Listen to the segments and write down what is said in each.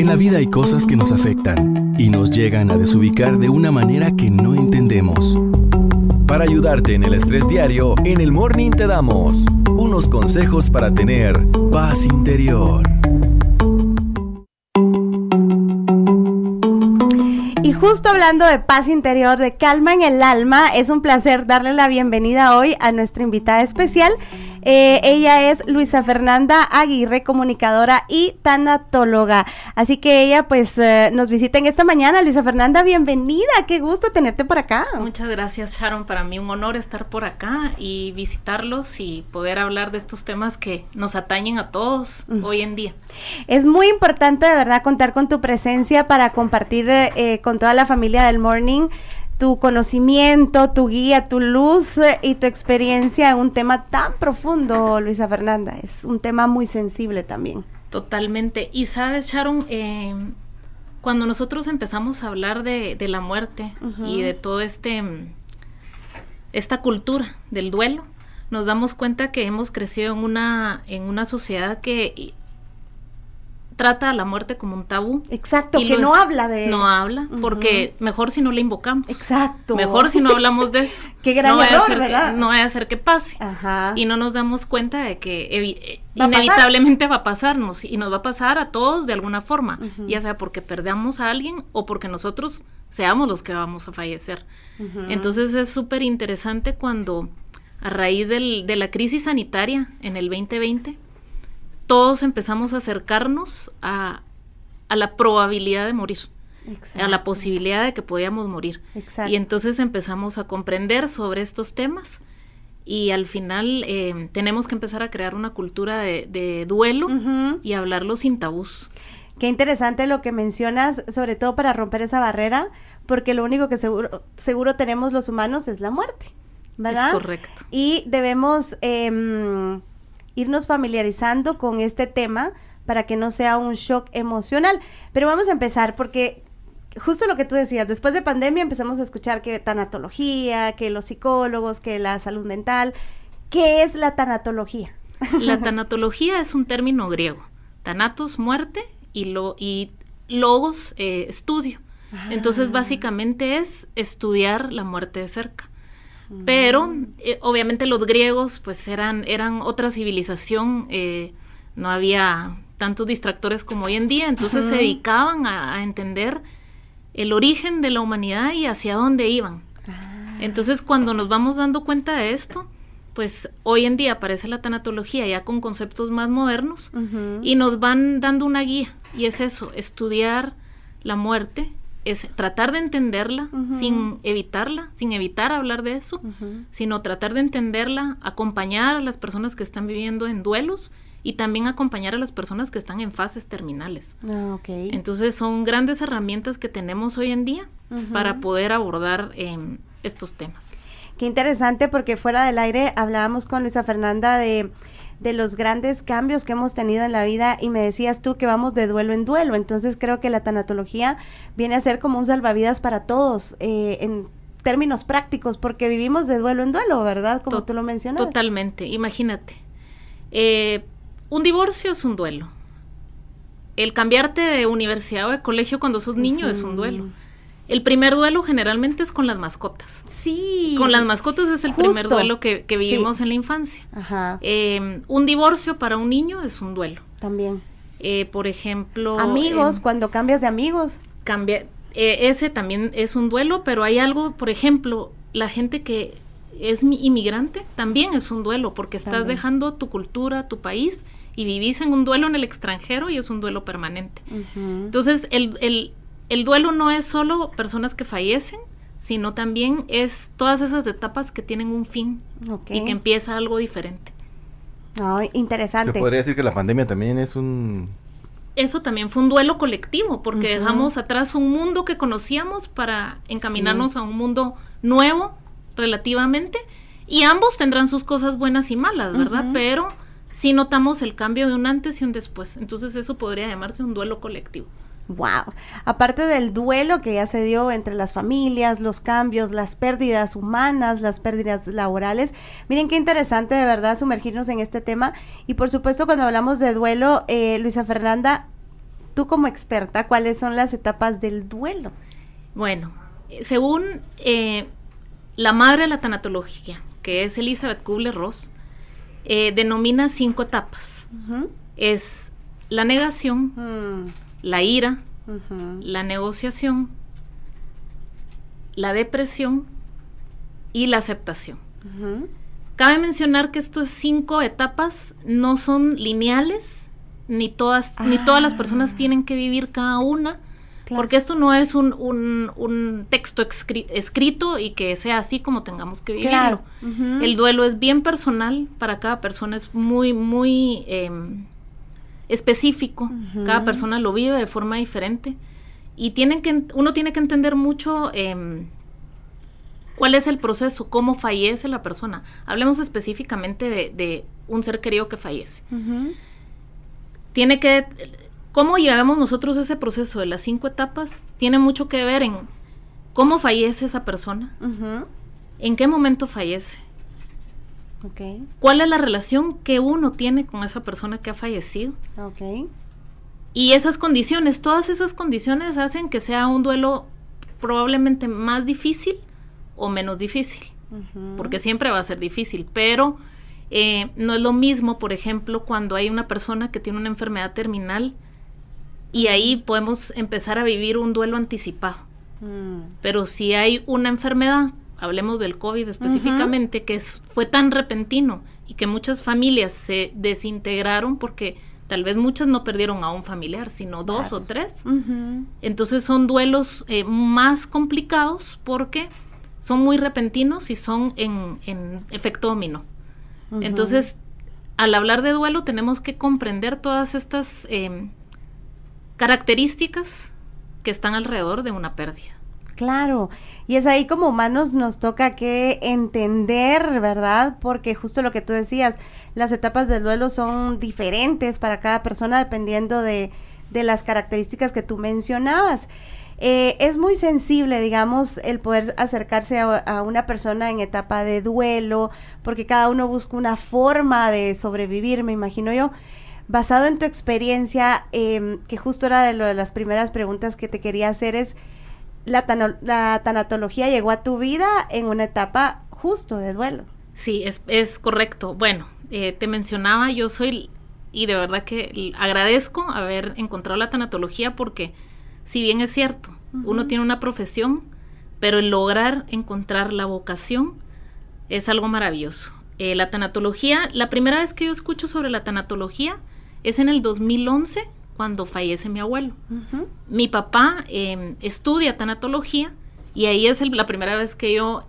la vida hay cosas que nos afectan y nos llegan a desubicar de una manera que no entendemos. Para ayudarte en el estrés diario, en el Morning te damos unos consejos para tener paz interior. Y justo hablando de paz interior, de calma en el alma, es un placer darle la bienvenida hoy a nuestra invitada especial. Ella es Luisa Fernanda Aguirre, comunicadora y tanatóloga. Así que ella pues nos visita en esta mañana. Luisa Fernanda, bienvenida, qué gusto tenerte por acá. Muchas gracias, Sharon, para mí un honor estar por acá y visitarlos y poder hablar de estos temas que nos atañen a todos hoy en día. Es muy importante de verdad contar con tu presencia para compartir con toda la familia del Morning tu conocimiento, tu guía, tu luz y tu experiencia en un tema tan profundo, Luisa Fernanda. Es un tema muy sensible también. Totalmente. Y sabes, Sharon, cuando nosotros empezamos a hablar de la muerte y de todo esta cultura del duelo, nos damos cuenta que hemos crecido en una sociedad que trata a la muerte como un tabú. Exacto, que no habla de... No habla, porque mejor si no la invocamos. Exacto. Mejor si no hablamos de eso. Qué gran error, ¿verdad? No vaya a ser que pase. Ajá. Y no nos damos cuenta de que inevitablemente va a pasarnos, y nos va a pasar a todos de alguna forma, ya sea porque perdamos a alguien o porque nosotros seamos los que vamos a fallecer. Entonces es súper interesante cuando, a raíz de la crisis sanitaria en el 2020, todos empezamos a acercarnos a la probabilidad de morir. Exacto. A la posibilidad de que podíamos morir. Exacto. Y entonces empezamos a comprender sobre estos temas y al final tenemos que empezar a crear una cultura de duelo y hablarlo sin tabús. Qué interesante lo que mencionas, sobre todo para romper esa barrera, porque lo único que seguro tenemos los humanos es la muerte, ¿verdad? Es correcto. Y debemos irnos familiarizando con este tema para que no sea un shock emocional. Pero vamos a empezar porque justo lo que tú decías, después de pandemia empezamos a escuchar que tanatología, que los psicólogos, que la salud mental. ¿Qué es la tanatología? La tanatología es un término griego. Thanatos, muerte, y logos, estudio. Entonces básicamente es estudiar la muerte de cerca. Pero obviamente los griegos pues eran otra civilización, no había tantos distractores como hoy en día, entonces se dedicaban a entender el origen de la humanidad y hacia dónde iban. Entonces cuando nos vamos dando cuenta de esto, pues hoy en día aparece la tanatología ya con conceptos más modernos y nos van dando una guía, y es eso, estudiar la muerte, es tratar de entenderla sin evitar hablar de eso, sino tratar de entenderla, acompañar a las personas que están viviendo en duelos y también acompañar a las personas que están en fases terminales. Okay. Entonces son grandes herramientas que tenemos hoy en día para poder abordar estos temas. Qué interesante, porque fuera del aire hablábamos con Luisa Fernanda de los grandes cambios que hemos tenido en la vida, y me decías tú que vamos de duelo en duelo. Entonces creo que la tanatología viene a ser como un salvavidas para todos, en términos prácticos, porque vivimos de duelo en duelo, ¿verdad? Como tú lo mencionas. Totalmente, imagínate. Un divorcio es un duelo. El cambiarte de universidad o de colegio cuando sos niño es un duelo. El primer duelo generalmente es con las mascotas. Sí. Con las mascotas es el primer duelo que vivimos en la infancia. Ajá. Un divorcio para un niño es un duelo. También. Por ejemplo... Amigos, cuando cambias de amigos. Ese también es un duelo, pero hay algo, por ejemplo, la gente que es inmigrante también es un duelo, porque estás dejando tu cultura, tu país, y vivís en un duelo en el extranjero y es un duelo permanente. Entonces, el duelo no es solo personas que fallecen, sino también es todas esas etapas que tienen un fin y que empieza algo diferente. Interesante. Se podría decir que la pandemia también es Eso también fue un duelo colectivo, porque dejamos atrás un mundo que conocíamos para encaminarnos a un mundo nuevo relativamente, y ambos tendrán sus cosas buenas y malas, ¿verdad? Pero sí notamos el cambio de un antes y un después. Entonces eso podría llamarse un duelo colectivo. Wow. Aparte del duelo que ya se dio entre las familias, los cambios, las pérdidas humanas, las pérdidas laborales, miren qué interesante de verdad sumergirnos en este tema. Y por supuesto, cuando hablamos de duelo, Luisa Fernanda, tú como experta, ¿cuáles son las etapas del duelo? Bueno, según la madre de la tanatología, que es Elizabeth Kubler-Ross, denomina 5 etapas. Es la negación, la ira, la negociación, la depresión y la aceptación. Cabe mencionar que estas 5 etapas no son lineales, ni todas las personas tienen que vivir cada una, porque esto no es un texto escrito y que sea así como tengamos que vivirlo. El duelo es bien personal, para cada persona es muy, muy específico, cada persona lo vive de forma diferente, y uno tiene que entender mucho cuál es el proceso, cómo fallece la persona. Hablemos específicamente de un ser querido que fallece. Cómo llevamos nosotros ese proceso de las 5 etapas tiene mucho que ver en cómo fallece esa persona, en qué momento fallece, cuál es la relación que uno tiene con esa persona que ha fallecido, y esas condiciones, todas esas condiciones hacen que sea un duelo probablemente más difícil o menos difícil, porque siempre va a ser difícil, pero no es lo mismo, por ejemplo, cuando hay una persona que tiene una enfermedad terminal, y ahí podemos empezar a vivir un duelo anticipado. Pero si hay una enfermedad, hablemos del COVID específicamente, que fue tan repentino y que muchas familias se desintegraron porque tal vez muchas no perdieron a un familiar, sino 2 o 3. Entonces son duelos más complicados porque son muy repentinos y son en efecto dominó. Entonces, al hablar de duelo tenemos que comprender todas estas características que están alrededor de una pérdida. Claro, y es ahí como humanos nos toca que entender, ¿verdad? Porque justo lo que tú decías, las etapas del duelo son diferentes para cada persona dependiendo de las características que tú mencionabas. Es muy sensible, digamos, el poder acercarse a una persona en etapa de duelo, porque cada uno busca una forma de sobrevivir, me imagino yo. Basado en tu experiencia, que justo era de las primeras preguntas que te quería hacer, es la tanatología llegó a tu vida en una etapa justo de duelo. Sí, es correcto. Bueno, te mencionaba, yo soy, y de verdad que agradezco haber encontrado la tanatología, porque si bien es cierto, uno tiene una profesión, pero el lograr encontrar la vocación es algo maravilloso. La tanatología, la primera vez que yo escucho sobre la tanatología es en el 2011, cuando fallece mi abuelo. Mi papá estudia tanatología, y ahí es la primera vez que yo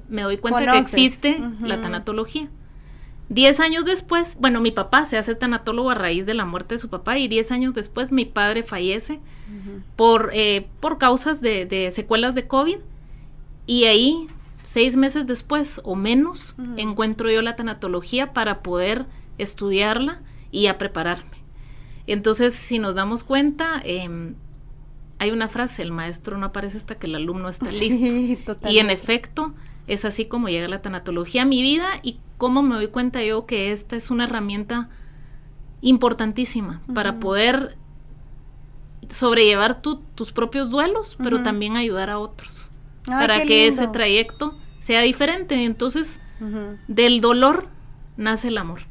me doy cuenta de que existe la tanatología. 10 años después, bueno, mi papá se hace tanatólogo a raíz de la muerte de su papá, y 10 años después mi padre fallece por causas de secuelas de COVID, y ahí 6 meses después o menos encuentro yo la tanatología para poder estudiarla y a prepararme. Entonces, si nos damos cuenta, hay una frase, el maestro no aparece hasta que el alumno está listo. Totalmente. Y en efecto, es así como llega la tanatología a mi vida, y cómo me doy cuenta yo que esta es una herramienta importantísima para poder sobrellevar tus propios duelos, pero también ayudar a otros, para que ese trayecto sea diferente. Entonces, del dolor nace el amor.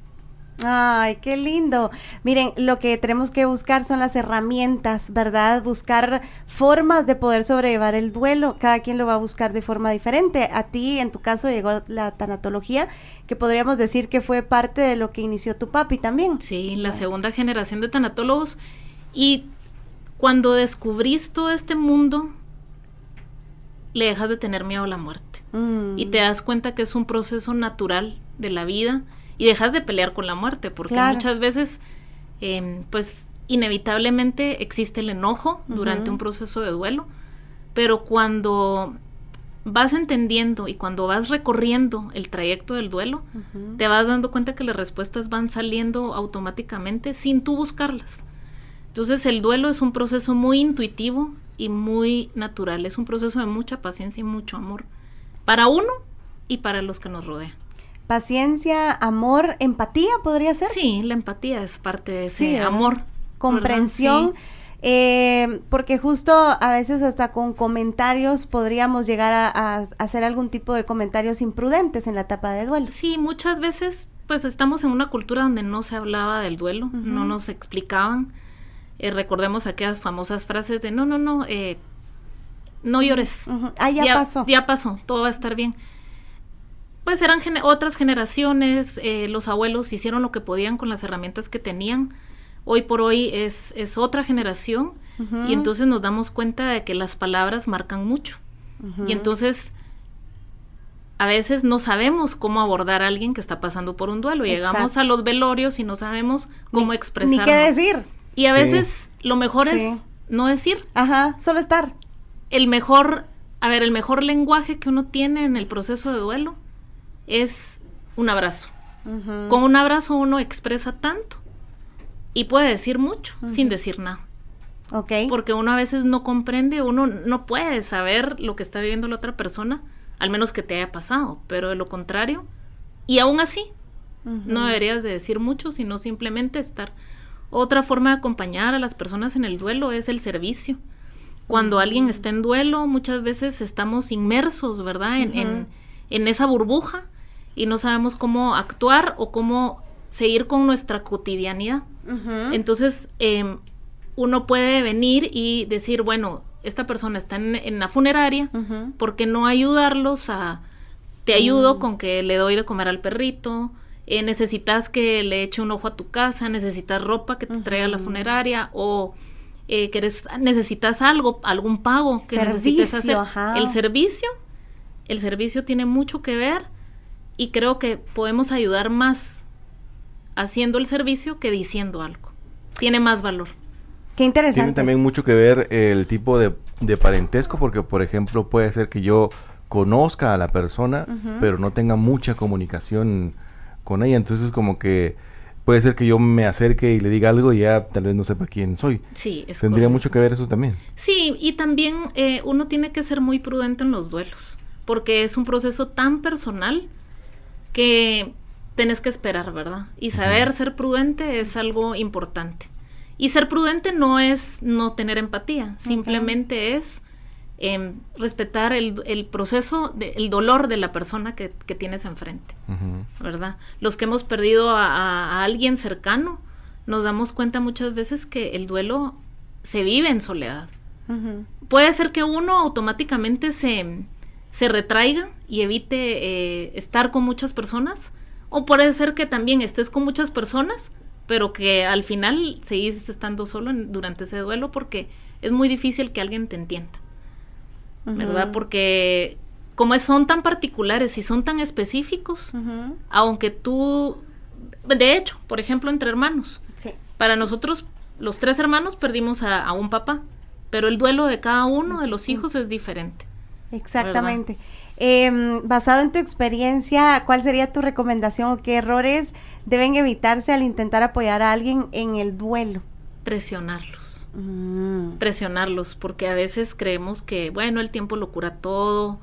Ay, qué lindo. Miren, lo que tenemos que buscar son las herramientas, ¿verdad? Buscar formas de poder sobrellevar el duelo. Cada quien lo va a buscar de forma diferente. A ti, en tu caso, llegó la tanatología, que podríamos decir que fue parte de lo que inició tu papi también. Sí, la segunda generación de tanatólogos. Y cuando descubrís todo este mundo, le dejas de tener miedo a la muerte. Y te das cuenta que es un proceso natural de la vida, y dejas de pelear con la muerte, porque muchas veces, pues, inevitablemente existe el enojo durante un proceso de duelo, pero cuando vas entendiendo y cuando vas recorriendo el trayecto del duelo, te vas dando cuenta que las respuestas van saliendo automáticamente sin tú buscarlas. Entonces, el duelo es un proceso muy intuitivo y muy natural, es un proceso de mucha paciencia y mucho amor, para uno y para los que nos rodean. Paciencia, amor, empatía, ¿podría ser? Sí, la empatía es parte de ese amor. comprensión, porque justo a veces hasta con comentarios podríamos llegar a hacer algún tipo de comentarios imprudentes en la etapa de duelo. Sí, muchas veces pues estamos en una cultura donde no se hablaba del duelo, no nos explicaban. Recordemos aquellas famosas frases de no llores. Ya pasó, todo va a estar bien. Pues eran otras generaciones, los abuelos hicieron lo que podían con las herramientas que tenían. Hoy por hoy es otra generación y entonces nos damos cuenta de que las palabras marcan mucho. Y entonces a veces no sabemos cómo abordar a alguien que está pasando por un duelo. Llegamos a los velorios y no sabemos cómo expresarnos. Ni qué decir. Y a veces lo mejor es no decir. Solo estar. El mejor lenguaje que uno tiene en el proceso de duelo es un abrazo. Con un abrazo uno expresa tanto y puede decir mucho sin decir nada. Porque uno a veces no comprende, uno no puede saber lo que está viviendo la otra persona, al menos que te haya pasado, pero de lo contrario, y aún así, no deberías de decir mucho, sino simplemente estar. Otra forma de acompañar a las personas en el duelo es el servicio. Cuando alguien está en duelo, muchas veces estamos inmersos, ¿verdad? En esa burbuja y no sabemos cómo actuar o cómo seguir con nuestra cotidianidad. Entonces, uno puede venir y decir, bueno, esta persona está en la funeraria, ¿por qué no ayudarlos te ayudo con que le doy de comer al perrito? Necesitas que le eche un ojo a tu casa, necesitas ropa que te traiga a la funeraria, o necesitas algún pago que necesites hacer. El servicio tiene mucho que ver y creo que podemos ayudar más haciendo el servicio que diciendo algo. Tiene más valor. Qué interesante. Tiene también mucho que ver el tipo de parentesco, porque por ejemplo puede ser que yo conozca a la persona, pero no tenga mucha comunicación con ella, entonces como que puede ser que yo me acerque y le diga algo y ya tal vez no sepa quién soy. Sí, es Tendría correcto. mucho que ver eso también. Sí, y también uno tiene que ser muy prudente en los duelos, porque es un proceso tan personal que tenés que esperar, ¿verdad? Y saber ser prudente es algo importante. Y ser prudente no es no tener empatía, simplemente es respetar el proceso, el dolor de la persona que tienes enfrente, ¿verdad? Los que hemos perdido a alguien cercano, nos damos cuenta muchas veces que el duelo se vive en soledad. Puede ser que uno automáticamente se retraiga y evite estar con muchas personas, o puede ser que también estés con muchas personas, pero que al final seguís estando solo durante ese duelo, porque es muy difícil que alguien te entienda, ¿verdad? Porque como son tan particulares y son tan específicos, aunque tú, de hecho, por ejemplo, entre hermanos, para nosotros, los 3 hermanos perdimos a un papá, pero el duelo de cada uno de los hijos es diferente. Exactamente. Basado en tu experiencia, ¿cuál sería tu recomendación o qué errores deben evitarse al intentar apoyar a alguien en el duelo? Presionarlos, porque a veces creemos que, bueno, el tiempo lo cura todo,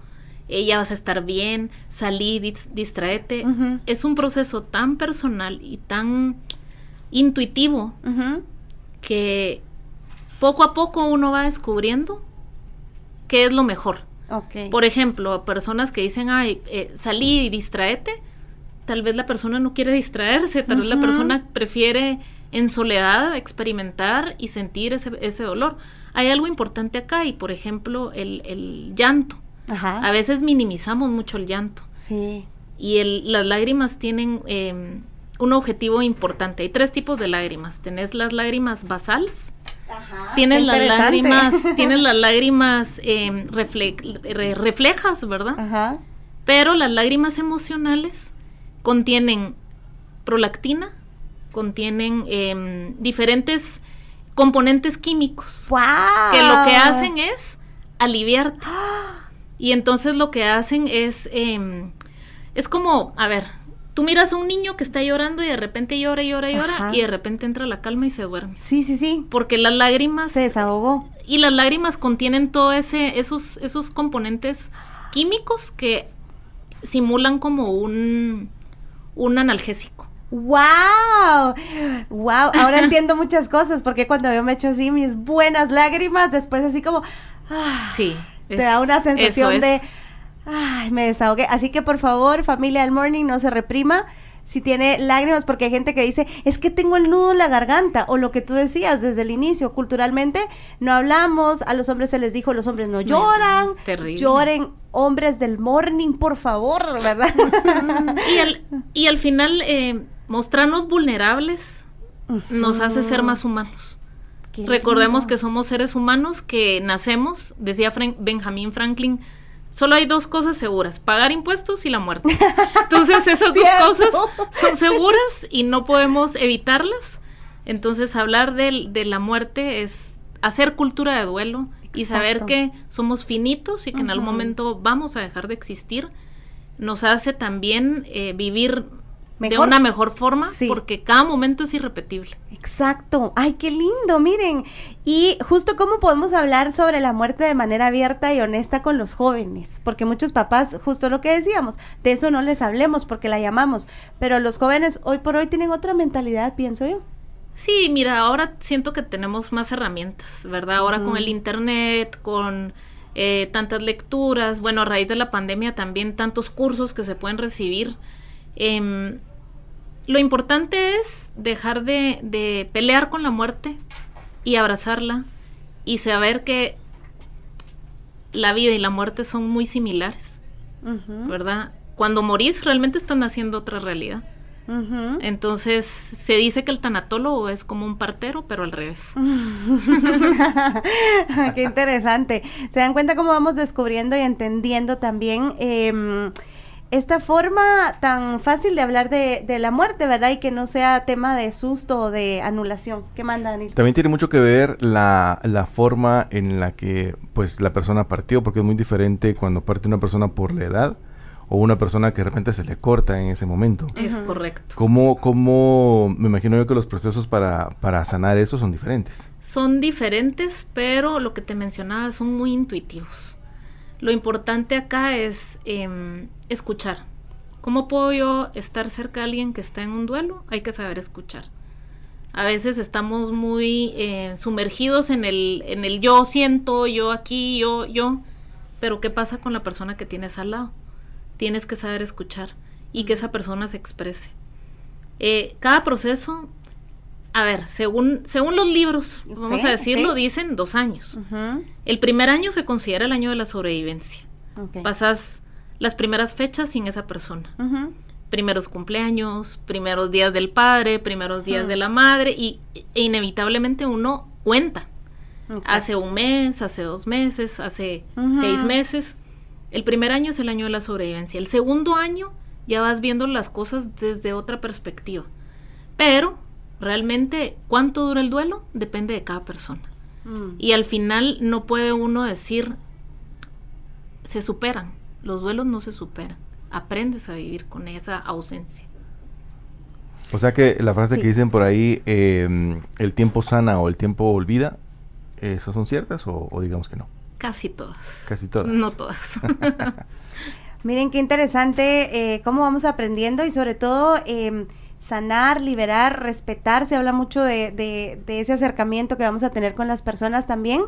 ya vas a estar bien, salí, distráete. Es un proceso tan personal y tan intuitivo que poco a poco uno va descubriendo qué es lo mejor. Por ejemplo, personas que dicen, salí y distráete, tal vez la persona no quiere distraerse, tal vez la persona prefiere en soledad experimentar y sentir ese dolor. Hay algo importante acá, y por ejemplo, el llanto. A veces minimizamos mucho el llanto. Y las lágrimas tienen un objetivo importante. Hay 3 tipos de lágrimas. Tenés las lágrimas basales. Tienes las lágrimas reflejas, ¿verdad? Pero las lágrimas emocionales contienen prolactina, contienen diferentes componentes químicos que lo que hacen es aliviarte. Y entonces lo que hacen es como, a ver, tú miras a un niño que está llorando y de repente llora y de repente entra la calma y se duerme. Sí. Porque las lágrimas... Se desahogó. Y las lágrimas contienen todos esos componentes químicos que simulan como un analgésico. ¡Wow! ¡Wow! Ahora entiendo muchas cosas, porque cuando yo me echo así mis buenas lágrimas, después así como... sí. Te da una sensación de... ¡Ay, me desahogué! Así que, por favor, familia del Morning, no se reprima si tiene lágrimas, porque hay gente que dice, es que tengo el nudo en la garganta, o lo que tú decías desde el inicio, culturalmente no hablamos, a los hombres se les dijo, los hombres no lloran, lloren hombres del Morning, por favor, ¿verdad? y al final, mostrarnos vulnerables nos hace ser más humanos. Recordemos que somos seres humanos que nacemos, decía Benjamin Franklin, solo hay 2 cosas seguras, pagar impuestos y la muerte. Entonces esas 2 cosas son seguras y no podemos evitarlas. Entonces hablar de la muerte es hacer cultura de duelo. Exacto. Y saber que somos finitos y que en algún momento vamos a dejar de existir, nos hace también vivir de una mejor forma, porque cada momento es irrepetible. Exacto. Ay, qué lindo, miren. Y justo cómo podemos hablar sobre la muerte de manera abierta y honesta con los jóvenes, porque muchos papás, justo lo que decíamos, de eso no les hablemos porque la llamamos, pero los jóvenes hoy por hoy tienen otra mentalidad, pienso yo. Sí, mira, ahora siento que tenemos más herramientas, ¿verdad? Ahora con el internet, con tantas lecturas, bueno, a raíz de la pandemia también tantos cursos que se pueden recibir. Lo importante es dejar de pelear con la muerte y abrazarla y saber que la vida y la muerte son muy similares, ¿verdad? Cuando morís realmente están haciendo otra realidad. Entonces se dice que el tanatólogo es como un partero, pero al revés. Qué interesante. Se dan cuenta cómo vamos descubriendo y entendiendo también esta forma tan fácil de hablar de la muerte, ¿verdad? Y que no sea tema de susto o de anulación. ¿Qué manda, Daniel? También tiene mucho que ver la forma en la que pues la persona partió, porque es muy diferente cuando parte una persona por la edad o una persona que de repente se le corta en ese momento. Es correcto. ¿Cómo me imagino yo que los procesos para sanar eso son diferentes? Son diferentes, pero lo que te mencionaba son muy intuitivos. Lo importante acá es escuchar. ¿Cómo puedo yo estar cerca de alguien que está en un duelo? Hay que saber escuchar. A veces estamos muy sumergidos en el yo siento, yo aquí, yo. Pero ¿qué pasa con la persona que tienes al lado? Tienes que saber escuchar y que esa persona se exprese. Cada proceso, a ver, según los libros, vamos a decirlo, dicen 2 años. El primer año se considera el año de la sobrevivencia. Pasas las primeras fechas sin esa persona. Primeros cumpleaños, primeros días del padre, primeros días de la madre, e inevitablemente uno cuenta. Hace 1 mes, hace 2 meses, hace 6 meses. El primer año es el año de la sobrevivencia. El segundo año ya vas viendo las cosas desde otra perspectiva. Pero realmente, ¿cuánto dura el duelo? Depende de cada persona. Y al final no puede uno decir, se superan. Los duelos no se superan. Aprendes a vivir con esa ausencia. O sea que la frase que dicen por ahí, el tiempo sana o el tiempo olvida, ¿esas son ciertas o digamos que no? Casi todas. Casi todas. No todas. Miren qué interesante cómo vamos aprendiendo y sobre todo sanar, liberar, respetar. Se habla mucho de ese acercamiento que vamos a tener con las personas también,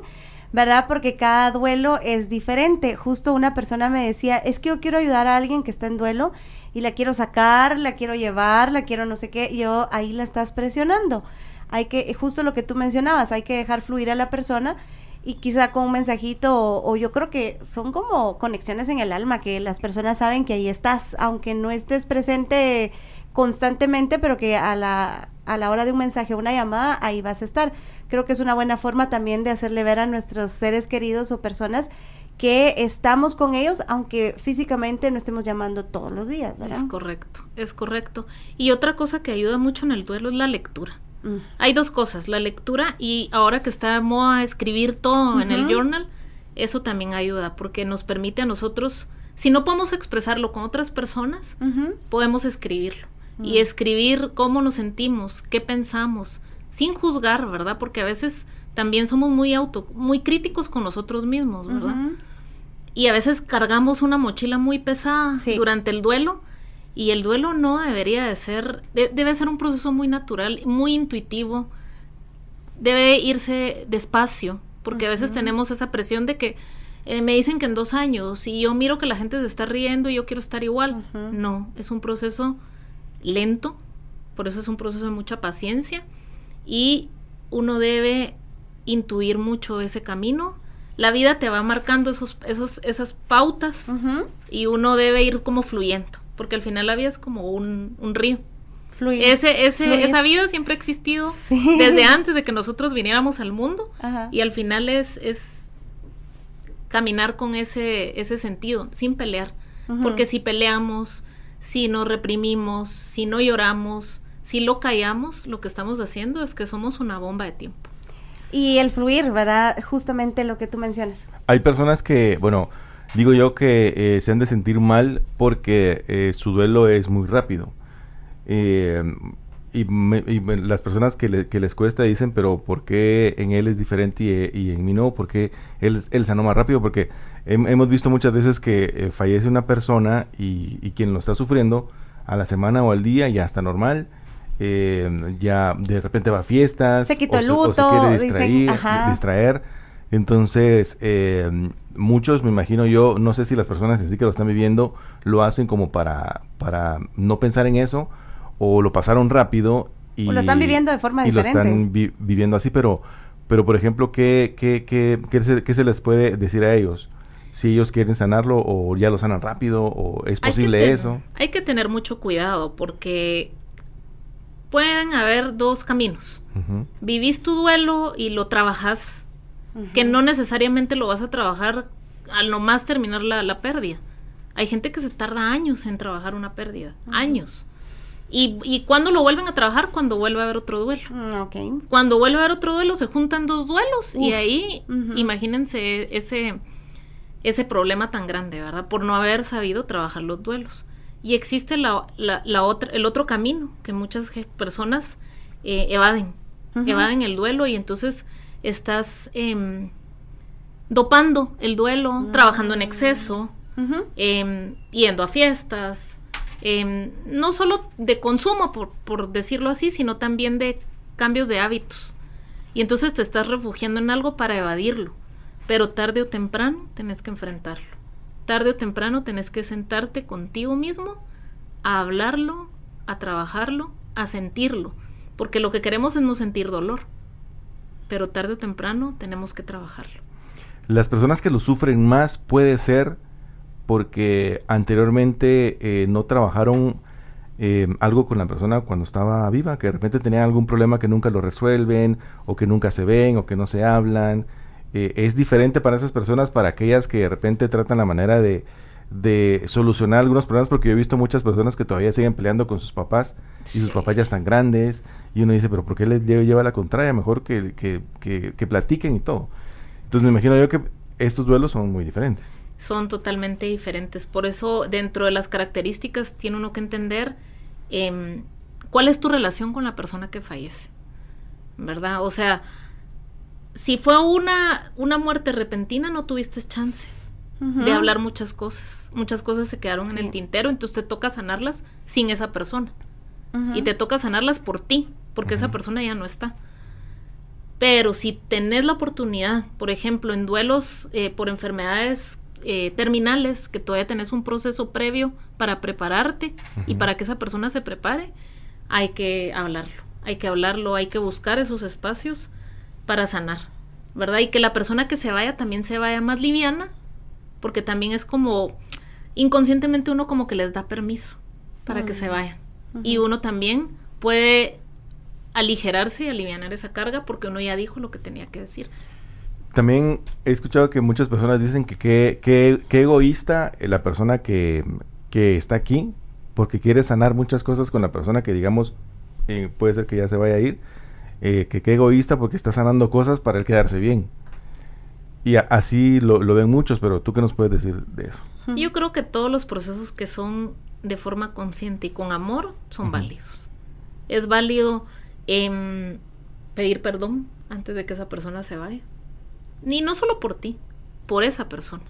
¿verdad? Porque cada duelo es diferente. Justo una persona me decía, es que yo quiero ayudar a alguien que está en duelo y la quiero sacar, la quiero llevar, la quiero no sé qué. Yo, ahí la estás presionando. Hay que, justo lo que tú mencionabas, hay que dejar fluir a la persona y quizá con un mensajito o yo creo que son como conexiones en el alma, que las personas saben que ahí estás, aunque no estés presente constantemente, pero que a la hora de un mensaje o una llamada, ahí vas a estar. Creo que es una buena forma también de hacerle ver a nuestros seres queridos o personas que estamos con ellos, aunque físicamente no estemos llamando todos los días, ¿verdad? Es correcto. Y otra cosa que ayuda mucho en el duelo es la lectura. Hay 2 cosas, la lectura y ahora que está de moda escribir todo en el journal, eso también ayuda porque nos permite a nosotros, si no podemos expresarlo con otras personas, podemos escribirlo y escribir cómo nos sentimos, qué pensamos, sin juzgar, ¿verdad? Porque a veces también somos muy críticos con nosotros mismos, ¿verdad? Y a veces cargamos una mochila muy pesada durante el duelo Y el duelo no debería de ser, debe ser un proceso muy natural, muy intuitivo, debe irse despacio, porque a veces tenemos esa presión de que me dicen que en 2 años, y yo miro que la gente se está riendo y yo quiero estar igual. No, es un proceso lento, por eso es un proceso de mucha paciencia, y uno debe intuir mucho ese camino. La vida te va marcando esas pautas, y uno debe ir como fluyendo, porque al final la vida es como un río. Fluir. Esa vida siempre ha existido desde antes de que nosotros viniéramos al mundo, y al final es caminar con ese sentido, sin pelear, porque si peleamos, si nos reprimimos, si no lloramos, si lo callamos, lo que estamos haciendo es que somos una bomba de tiempo. Y el fluir, ¿verdad? Justamente lo que tú mencionas. Hay personas que, bueno, digo yo que se han de sentir mal porque su duelo es muy rápido. Y las personas que les cuesta dicen, pero ¿por qué en él es diferente y en mí no? ¿Por qué él sanó más rápido? Porque hemos visto muchas veces que fallece una persona y quien lo está sufriendo a la semana o al día ya está normal. Ya de repente va a fiestas, se quitó el luto, o se quiere distraer. Entonces, muchos, me imagino yo, no sé si las personas en sí que lo están viviendo lo hacen como para no pensar en eso, o lo pasaron rápido y o lo están viviendo de forma diferente. Lo están viviendo así, pero por ejemplo, ¿qué se les puede decir a ellos? Si ellos quieren sanarlo, o ya lo sanan rápido, o es posible eso. Hay que tener mucho cuidado, porque pueden haber 2 caminos. Vivís tu duelo y lo trabajas, que no necesariamente lo vas a trabajar al nomás terminar la pérdida. Hay gente que se tarda años en trabajar una pérdida, años. Y ¿cuándo lo vuelven a trabajar? Cuando vuelve a haber otro duelo. Cuando vuelve a haber otro duelo, se juntan 2 duelos. Y ahí, imagínense ese problema tan grande, ¿verdad? Por no haber sabido trabajar los duelos. Y existe el otro camino que muchas personas evaden el duelo, y entonces estás dopando el duelo, trabajando en exceso, yendo a fiestas, no solo de consumo, por decirlo así, sino también de cambios de hábitos. Y entonces te estás refugiando en algo para evadirlo, pero tarde o temprano tenés que enfrentarlo. Tarde o temprano tenés que sentarte contigo mismo a hablarlo, a trabajarlo, a sentirlo, porque lo que queremos es no sentir dolor, pero tarde o temprano tenemos que trabajarlo. Las personas que lo sufren más puede ser porque anteriormente no trabajaron algo con la persona cuando estaba viva, que de repente tenían algún problema que nunca lo resuelven, o que nunca se ven, o que no se hablan. Es diferente para esas personas, para aquellas que de repente tratan la manera de solucionar algunos problemas, porque yo he visto muchas personas que todavía siguen peleando con sus papás, y sus papás ya están grandes, y uno dice, pero ¿por qué les lleva la contraria? Mejor que platiquen y todo. Entonces me imagino yo que estos duelos son muy diferentes. Son totalmente diferentes, por eso dentro de las características tiene uno que entender cuál es tu relación con la persona que fallece, ¿verdad? O sea, si fue una muerte repentina, no tuviste chance de hablar muchas cosas se quedaron en el tintero, entonces te toca sanarlas sin esa persona, y te toca sanarlas por ti, porque esa persona ya no está. Pero si tenés la oportunidad, por ejemplo, en duelos por enfermedades terminales, que todavía tenés un proceso previo para prepararte y para que esa persona se prepare, hay que hablarlo, hay que buscar esos espacios para sanar, ¿verdad? Y que la persona que se vaya también se vaya más liviana, porque también es como, inconscientemente uno como que les da permiso para que se vayan. Y uno también puede aligerarse y alivianar esa carga, porque uno ya dijo lo que tenía que decir. También he escuchado que muchas personas dicen que egoísta la persona que está aquí, porque quiere sanar muchas cosas con la persona que, digamos, puede ser que ya se vaya a ir, que egoísta porque está sanando cosas para él quedarse bien. Y así lo ven muchos, pero ¿tú qué nos puedes decir de eso? Yo creo que todos los procesos que son de forma consciente y con amor son válidos. Es válido pedir perdón antes de que esa persona se vaya. Ni no solo por ti, por esa persona.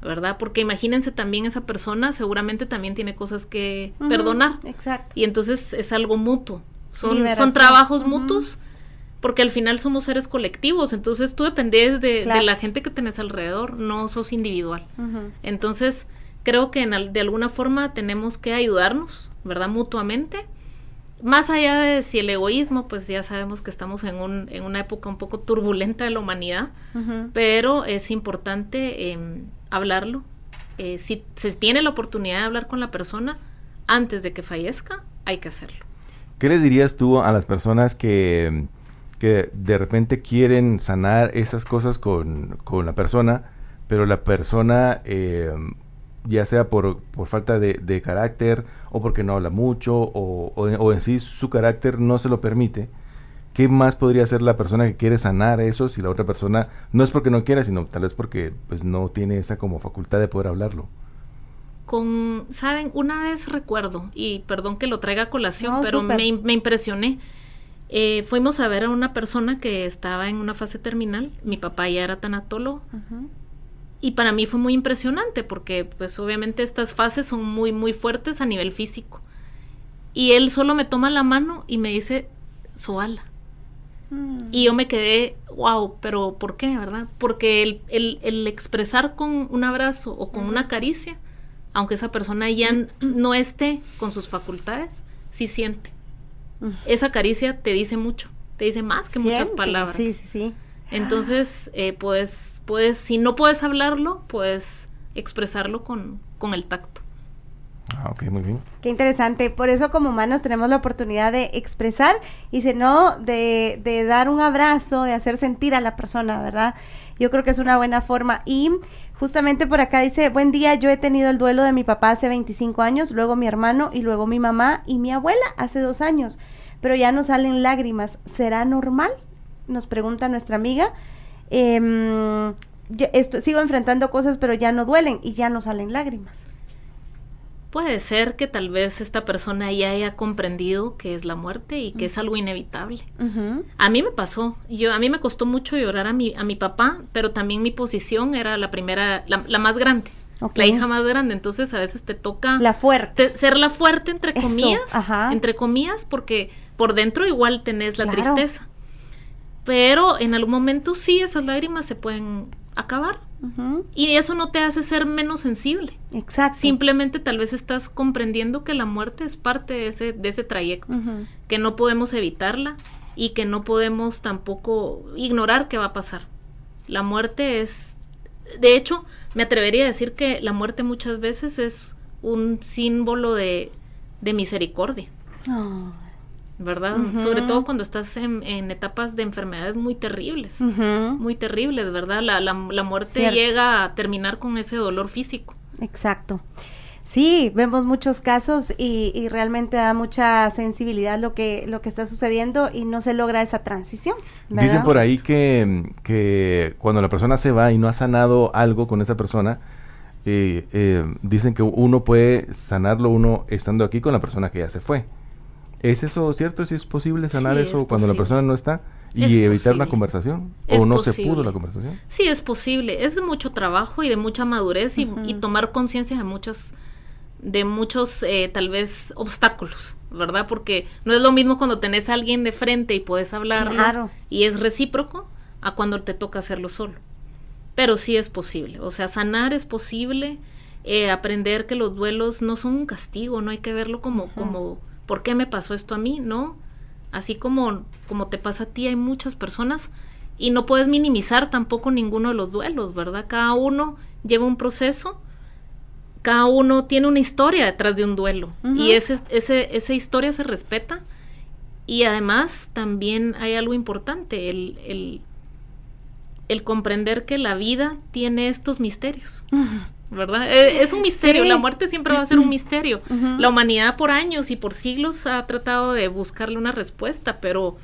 ¿verdad? Porque imagínense también esa persona seguramente también tiene cosas que perdonar. Exacto. Y entonces es algo mutuo. Son Liberación. trabajos mutuos, porque al final somos seres colectivos, entonces tú dependes de la gente que tenés alrededor, no sos individual. Entonces creo que de alguna forma tenemos que ayudarnos, ¿verdad? Mutuamente. Más allá de si el egoísmo, pues ya sabemos que estamos en una época un poco turbulenta de la humanidad, pero es importante hablarlo. Si se tiene la oportunidad de hablar con la persona antes de que fallezca, hay que hacerlo. ¿Qué le dirías tú a las personas que de repente quieren sanar esas cosas con la persona, pero la persona, ya sea por falta de carácter, o porque no habla mucho, o en sí su carácter no se lo permite? ¿Qué más podría hacer la persona que quiere sanar eso si la otra persona no es porque no quiera, sino tal vez porque pues no tiene esa como facultad de poder hablarlo? ¿Saben? Una vez recuerdo, y perdón que lo traiga a colación, pero súper. me impresioné. Fuimos a ver a una persona que estaba en una fase terminal. Mi papá ya era tanatólogo. Y para mí fue muy impresionante porque pues obviamente estas fases son muy, muy fuertes a nivel físico. Y él solo me toma la mano y me dice, Zoala. Y yo me quedé, wow, pero ¿por qué, verdad? Porque el expresar con un abrazo o con una caricia, aunque esa persona ya no esté con sus facultades, sí siente. Esa caricia te dice mucho, te dice más que muchas palabras. Sí. Entonces, puedes, si no puedes hablarlo, puedes expresarlo con el tacto. Ok, muy bien. Qué interesante. Por eso como humanos tenemos la oportunidad de expresar y si no, de dar un abrazo, de hacer sentir a la persona, ¿verdad? Yo creo que es una buena forma. Y justamente por acá dice, buen día, yo he tenido el duelo de mi papá hace 25 años, luego mi hermano y luego mi mamá y mi abuela hace 2 años, pero ya no salen lágrimas. ¿Será normal? Nos pregunta nuestra amiga. Sigo enfrentando cosas, pero ya no duelen y ya no salen lágrimas. Puede ser que tal vez esta persona ya haya comprendido que es la muerte y que es algo inevitable. A mí me pasó, a mí me costó mucho llorar a mi papá, pero también mi posición era la primera, la más grande, la hija más grande, entonces a veces te toca la fuerte. ser la fuerte entre comillas, porque por dentro igual tenés la tristeza, pero en algún momento sí, esas lágrimas se pueden acabar. Y eso no te hace ser menos sensible. Exacto. Simplemente tal vez estás comprendiendo que la muerte es parte de ese trayecto, que no podemos evitarla y que no podemos tampoco ignorar qué va a pasar. La muerte es, de hecho, me atrevería a decir que la muerte muchas veces es un símbolo de misericordia. ¿Verdad? Sobre todo cuando estás en etapas de enfermedades muy terribles, ¿verdad? La muerte llega a terminar con ese dolor físico. Exacto. Sí, vemos muchos casos y realmente da mucha sensibilidad lo que está sucediendo y no se logra esa transición, ¿verdad? Dicen por ahí que cuando la persona se va y no ha sanado algo con esa persona, dicen que uno puede sanarlo uno estando aquí con la persona que ya se fue. ¿Es eso cierto? ¿Si es posible sanar eso cuando la persona no está? ¿Y evitar una conversación? ¿O no se pudo la conversación? Sí, es posible. Es de mucho trabajo y de mucha madurez y tomar conciencia de muchos tal vez obstáculos, ¿verdad? Porque no es lo mismo cuando tenés a alguien de frente y puedes hablarlo y es recíproco a cuando te toca hacerlo solo. Pero sí es posible. O sea, sanar es posible. Aprender que los duelos no son un castigo, no hay que verlo como ¿por qué me pasó esto a mí? ¿No? Así como te pasa a ti, hay muchas personas y no puedes minimizar tampoco ninguno de los duelos, ¿verdad? Cada uno lleva un proceso, cada uno tiene una historia detrás de un duelo y esa historia se respeta y además también hay algo importante, el comprender que la vida tiene estos misterios. ¿Verdad? Es un misterio, la muerte siempre va a ser un misterio. La humanidad por años y por siglos ha tratado de buscarle una respuesta, pero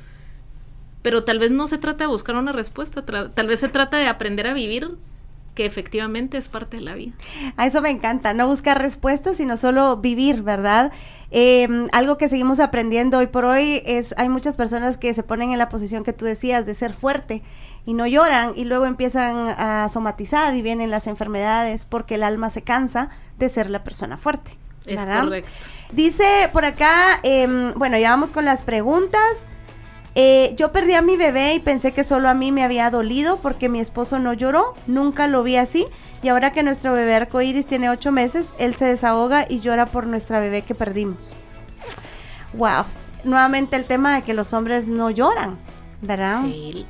tal vez no se trata de buscar una respuesta, tal vez se trata de aprender a vivir, que efectivamente es parte de la vida. A eso me encanta, no buscar respuestas, sino solo vivir, ¿verdad? Algo que seguimos aprendiendo hoy por hoy hay muchas personas que se ponen en la posición que tú decías de ser fuerte y no lloran y luego empiezan a somatizar y vienen las enfermedades porque el alma se cansa de ser la persona fuerte. Es correcto. Dice por acá, bueno, ya vamos con las preguntas. Yo perdí a mi bebé y pensé que solo a mí me había dolido porque mi esposo no lloró, nunca lo vi así. Y ahora que nuestro bebé arcoíris tiene 8 meses, él se desahoga y llora por nuestra bebé que perdimos. Wow. Nuevamente el tema de que los hombres no lloran, ¿verdad? Sí.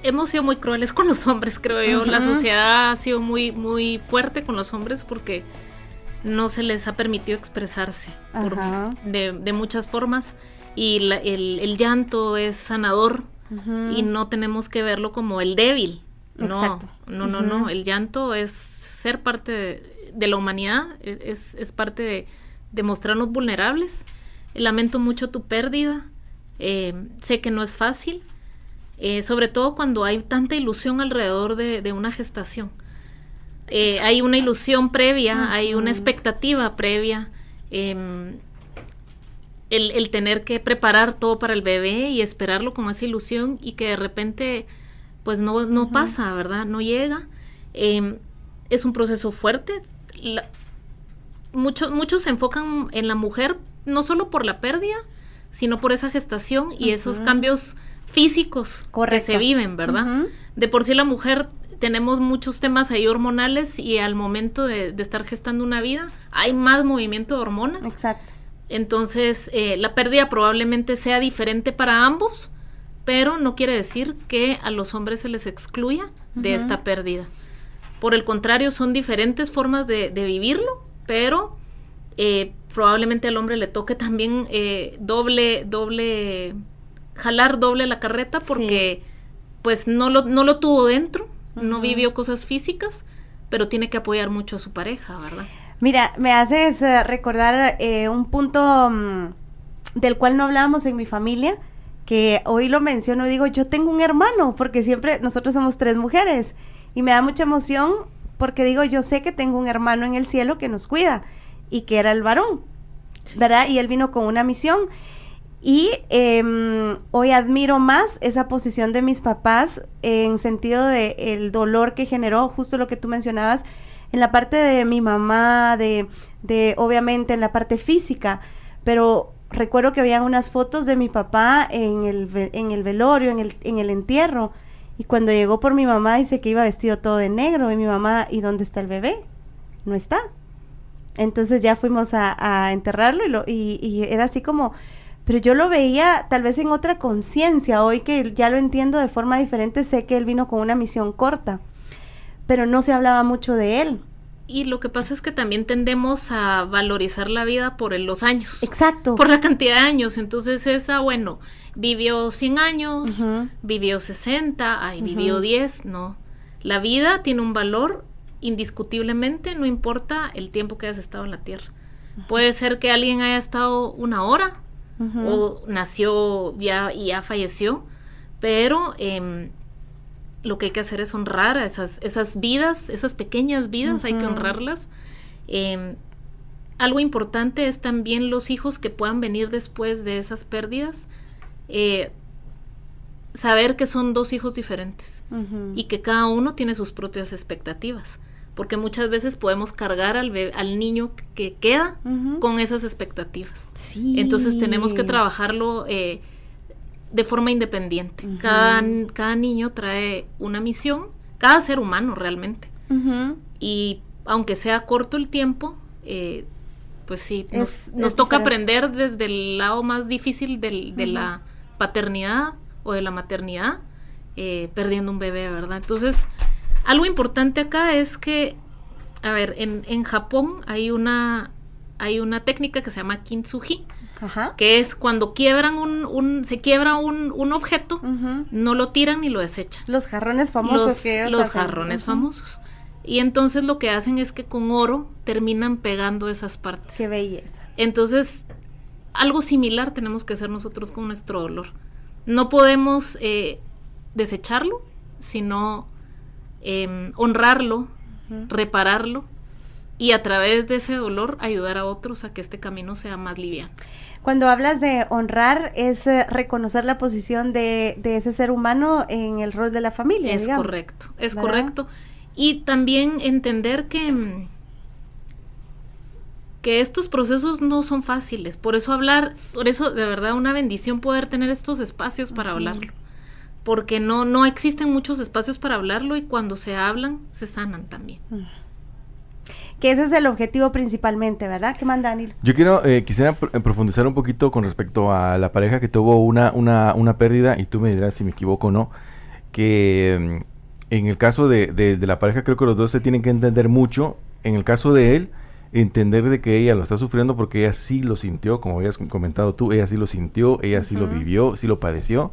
Hemos sido muy crueles con los hombres, creo yo. La sociedad ha sido muy, muy fuerte con los hombres porque no se les ha permitido expresarse de muchas formas. Y el llanto es sanador y no tenemos que verlo como el débil. No, no. El llanto es ser parte de la humanidad, es parte de mostrarnos vulnerables. Lamento mucho tu pérdida, sé que no es fácil, sobre todo cuando hay tanta ilusión alrededor de una gestación. Hay una ilusión previa, hay una expectativa previa, el tener que preparar todo para el bebé y esperarlo con esa ilusión y que de repente pues no pasa, ¿verdad? No llega. Es un proceso fuerte. Muchos se enfocan en la mujer no solo por la pérdida, sino por esa gestación y esos cambios físicos que se viven, ¿verdad? De por sí la mujer tenemos muchos temas ahí hormonales y al momento de estar gestando una vida hay más movimiento de hormonas. Exacto. Entonces, la pérdida probablemente sea diferente para ambos, pero no quiere decir que a los hombres se les excluya de esta pérdida. Por el contrario, son diferentes formas de vivirlo, pero probablemente al hombre le toque también jalar doble la carreta porque pues no lo tuvo dentro, no vivió cosas físicas, pero tiene que apoyar mucho a su pareja, ¿verdad? Mira, me haces recordar un punto del cual no hablábamos en mi familia, que hoy lo menciono, digo, yo tengo un hermano, porque siempre nosotros somos 3 mujeres, y me da mucha emoción, porque digo, yo sé que tengo un hermano en el cielo que nos cuida, y que era el varón, ¿verdad? Y él vino con una misión, y hoy admiro más esa posición de mis papás, en sentido de el dolor que generó, justo lo que tú mencionabas, en la parte de mi mamá, de obviamente en la parte física, pero recuerdo que habían unas fotos de mi papá en el velorio, en el entierro, y cuando llegó por mi mamá dice que iba vestido todo de negro, y mi mamá, ¿y dónde está el bebé? No está. Entonces ya fuimos a enterrarlo y era así como, pero yo lo veía tal vez en otra conciencia, hoy que ya lo entiendo de forma diferente, sé que él vino con una misión corta, pero no se hablaba mucho de él. Y lo que pasa es que también tendemos a valorizar la vida por los años. Exacto. Por la cantidad de años. Entonces bueno, vivió 100 años, vivió 60, vivió 10, no. La vida tiene un valor indiscutiblemente, no importa el tiempo que hayas estado en la tierra. Puede ser que alguien haya estado 1 hora, o nació y ya falleció, pero lo que hay que hacer es honrar a esas vidas, esas pequeñas vidas, hay que honrarlas. Algo importante es también los hijos que puedan venir después de esas pérdidas, saber que son 2 hijos diferentes y que cada uno tiene sus propias expectativas, porque muchas veces podemos cargar al niño que queda con esas expectativas. Sí. Entonces tenemos que trabajarlo de forma independiente. Cada niño trae una misión, cada ser humano realmente. Y aunque sea corto el tiempo, pues sí, nos toca aprender desde el lado más difícil de la paternidad o de la maternidad, perdiendo un bebé, ¿verdad? Entonces, algo importante acá es que, a ver, en Japón hay una técnica que se llama kintsugi, que es cuando se quiebra un objeto, no lo tiran ni lo desechan. Los jarrones famosos. Los jarrones famosos. Y entonces lo que hacen es que con oro terminan pegando esas partes. ¡Qué belleza! Entonces, algo similar tenemos que hacer nosotros con nuestro dolor. No podemos desecharlo, sino honrarlo, repararlo y a través de ese dolor ayudar a otros a que este camino sea más liviano. Cuando hablas de honrar, es reconocer la posición de ese ser humano en el rol de la familia, Es digamos. correcto, es ¿verdad? correcto. Y también entender que estos procesos no son fáciles. Por eso de verdad una bendición poder tener estos espacios para hablarlo. Porque no existen muchos espacios para hablarlo y cuando se hablan, se sanan también. Que ese es el objetivo principalmente, ¿verdad? ¿Qué manda, Danilo? Yo quisiera profundizar un poquito con respecto a la pareja que tuvo una pérdida, y tú me dirás si me equivoco o no, que en el caso de la pareja creo que los dos se tienen que entender mucho. En el caso de él, entender de que ella lo está sufriendo porque ella sí lo sintió, como habías comentado tú, ella sí lo sintió, ella sí lo vivió, sí lo padeció.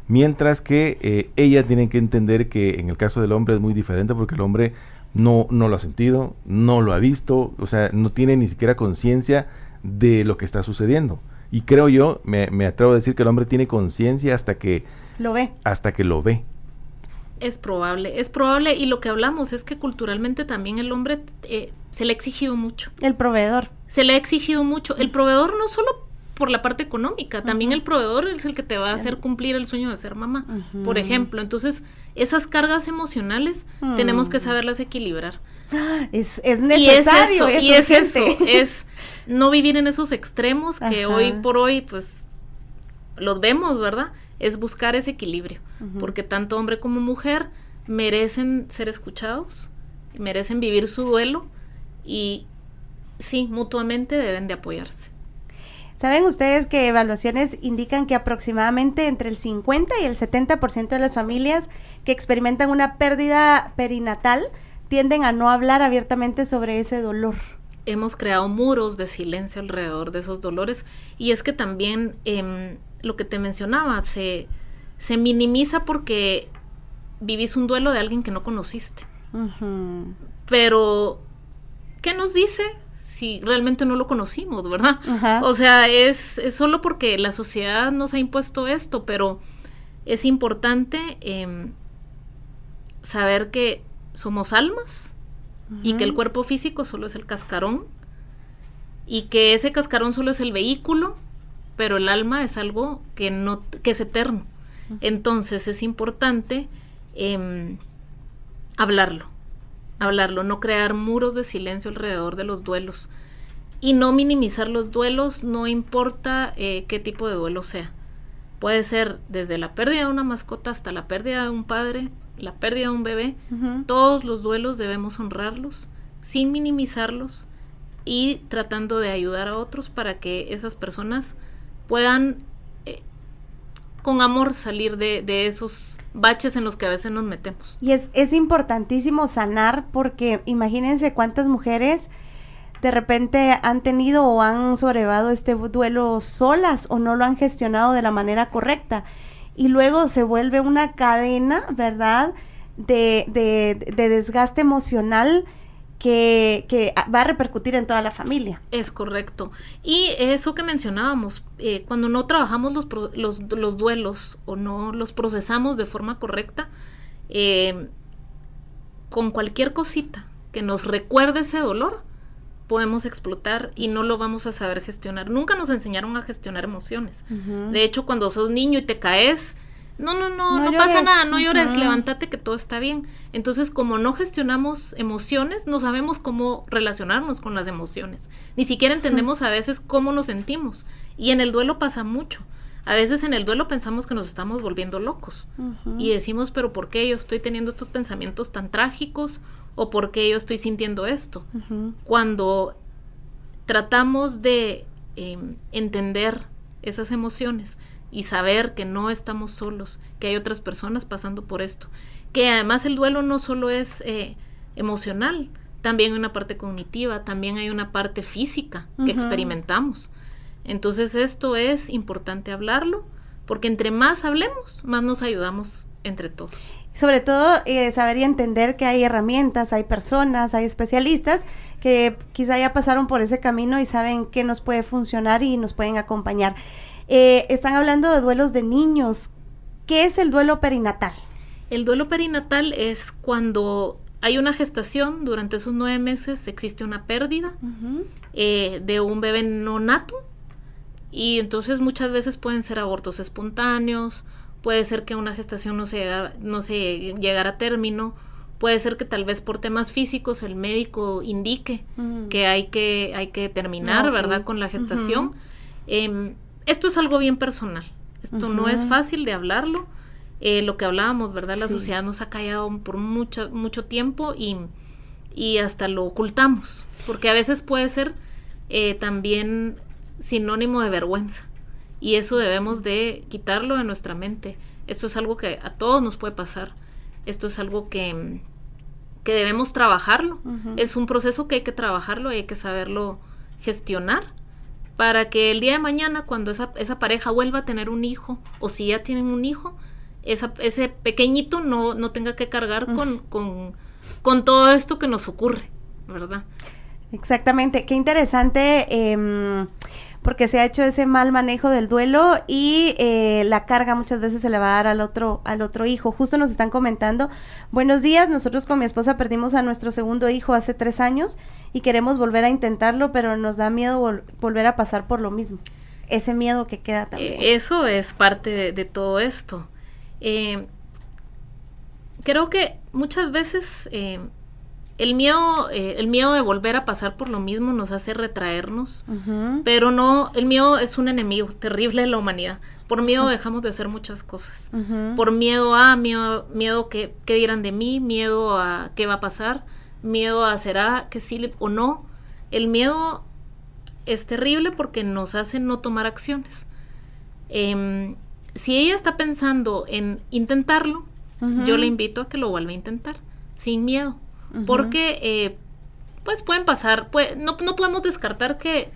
Mientras que ella tiene que entender que en el caso del hombre es muy diferente porque el hombre no lo ha sentido, no lo ha visto, o sea, no tiene ni siquiera conciencia de lo que está sucediendo. Y creo yo, me atrevo a decir que el hombre tiene conciencia hasta que lo ve. Es probable, y lo que hablamos es que culturalmente también el hombre se le ha exigido mucho. El proveedor. Se le ha exigido mucho. El proveedor no solo por la parte económica, también el proveedor es el que te va a hacer cumplir el sueño de ser mamá, por ejemplo. Entonces, esas cargas emocionales tenemos que saberlas equilibrar. Es necesario. Y es eso, es no vivir en esos extremos que hoy por hoy, pues, los vemos, ¿verdad? Es buscar ese equilibrio, porque tanto hombre como mujer merecen ser escuchados, merecen vivir su duelo y sí, mutuamente deben de apoyarse. ¿Saben ustedes que evaluaciones indican que aproximadamente entre el 50 y el 70% de las familias que experimentan una pérdida perinatal tienden a no hablar abiertamente sobre ese dolor? Hemos creado muros de silencio alrededor de esos dolores, y es que también lo que te mencionaba, se minimiza porque vivís un duelo de alguien que no conociste. Pero, ¿qué nos dice si realmente no lo conocimos, verdad? O sea, es solo porque la sociedad nos ha impuesto esto, pero es importante saber que somos almas y que el cuerpo físico solo es el cascarón y que ese cascarón solo es el vehículo, pero el alma es algo que es eterno. Entonces es importante hablarlo, no crear muros de silencio alrededor de los duelos y no minimizar los duelos, no importa qué tipo de duelo sea. Puede ser desde la pérdida de una mascota hasta la pérdida de un padre, la pérdida de un bebé. Todos los duelos debemos honrarlos sin minimizarlos y tratando de ayudar a otros para que esas personas puedan con amor salir de esos baches en los que a veces nos metemos. Y es importantísimo sanar, porque imagínense cuántas mujeres de repente han tenido o han sobrellevado este duelo solas o no lo han gestionado de la manera correcta y luego se vuelve una cadena, ¿verdad?, de desgaste emocional que va a repercutir en toda la familia. Es correcto. Y eso que mencionábamos, cuando no trabajamos los duelos o no los procesamos de forma correcta, con cualquier cosita que nos recuerde ese dolor, podemos explotar y no lo vamos a saber gestionar. Nunca nos enseñaron a gestionar emociones. De hecho, cuando sos niño y te caes, no pasa nada, no llores, levántate que todo está bien. Entonces, como no gestionamos emociones, no sabemos cómo relacionarnos con las emociones. Ni siquiera entendemos a veces cómo nos sentimos. Y en el duelo pasa mucho. A veces en el duelo pensamos que nos estamos volviendo locos. Y decimos, pero ¿por qué yo estoy teniendo estos pensamientos tan trágicos? ¿O por qué yo estoy sintiendo esto? Cuando tratamos de entender esas emociones y saber que no estamos solos, que hay otras personas pasando por esto, que además el duelo no solo es emocional, también hay una parte cognitiva, también hay una parte física que experimentamos. Entonces esto es importante hablarlo, porque entre más hablemos, más nos ayudamos entre todos. Sobre todo saber y entender que hay herramientas, hay personas, hay especialistas que quizá ya pasaron por ese camino y saben qué nos puede funcionar y nos pueden acompañar. Están hablando de duelos de niños. ¿Qué es el duelo perinatal? El duelo perinatal es cuando hay una gestación, durante esos 9 meses existe una pérdida de un bebé no nato, y entonces muchas veces pueden ser abortos espontáneos, puede ser que una gestación no se llegara a término, puede ser que tal vez por temas físicos el médico indique que hay que terminar, ¿verdad?, con la gestación. Esto es algo bien personal, esto no es fácil de hablarlo. Lo que hablábamos, ¿verdad? La sociedad nos ha callado por mucho tiempo y hasta lo ocultamos, porque a veces puede ser también sinónimo de vergüenza, y eso debemos de quitarlo de nuestra mente. Esto es algo que a todos nos puede pasar, esto es algo que debemos trabajarlo, es un proceso que hay que trabajarlo y hay que saberlo gestionar, para que el día de mañana, cuando esa pareja vuelva a tener un hijo, o si ya tienen un hijo, ese pequeñito no tenga que cargar con todo esto que nos ocurre, ¿verdad? Exactamente, qué interesante, porque se ha hecho ese mal manejo del duelo y la carga muchas veces se le va a dar al otro hijo. Justo nos están comentando: buenos días, nosotros con mi esposa perdimos a nuestro segundo hijo hace 3 años y queremos volver a intentarlo, pero nos da miedo volver a pasar por lo mismo. Ese miedo que queda también. Eso es parte de todo esto. Creo que muchas veces el miedo de volver a pasar por lo mismo nos hace retraernos, pero no, el miedo es un enemigo terrible de la humanidad. Por miedo dejamos de hacer muchas cosas. Por miedo que dirán de mí, miedo a qué va a pasar, miedo a será que sí o no. El miedo es terrible porque nos hace no tomar acciones. Si ella está pensando en intentarlo, yo le invito a que lo vuelva a intentar, sin miedo, porque pues pueden pasar, no podemos descartar que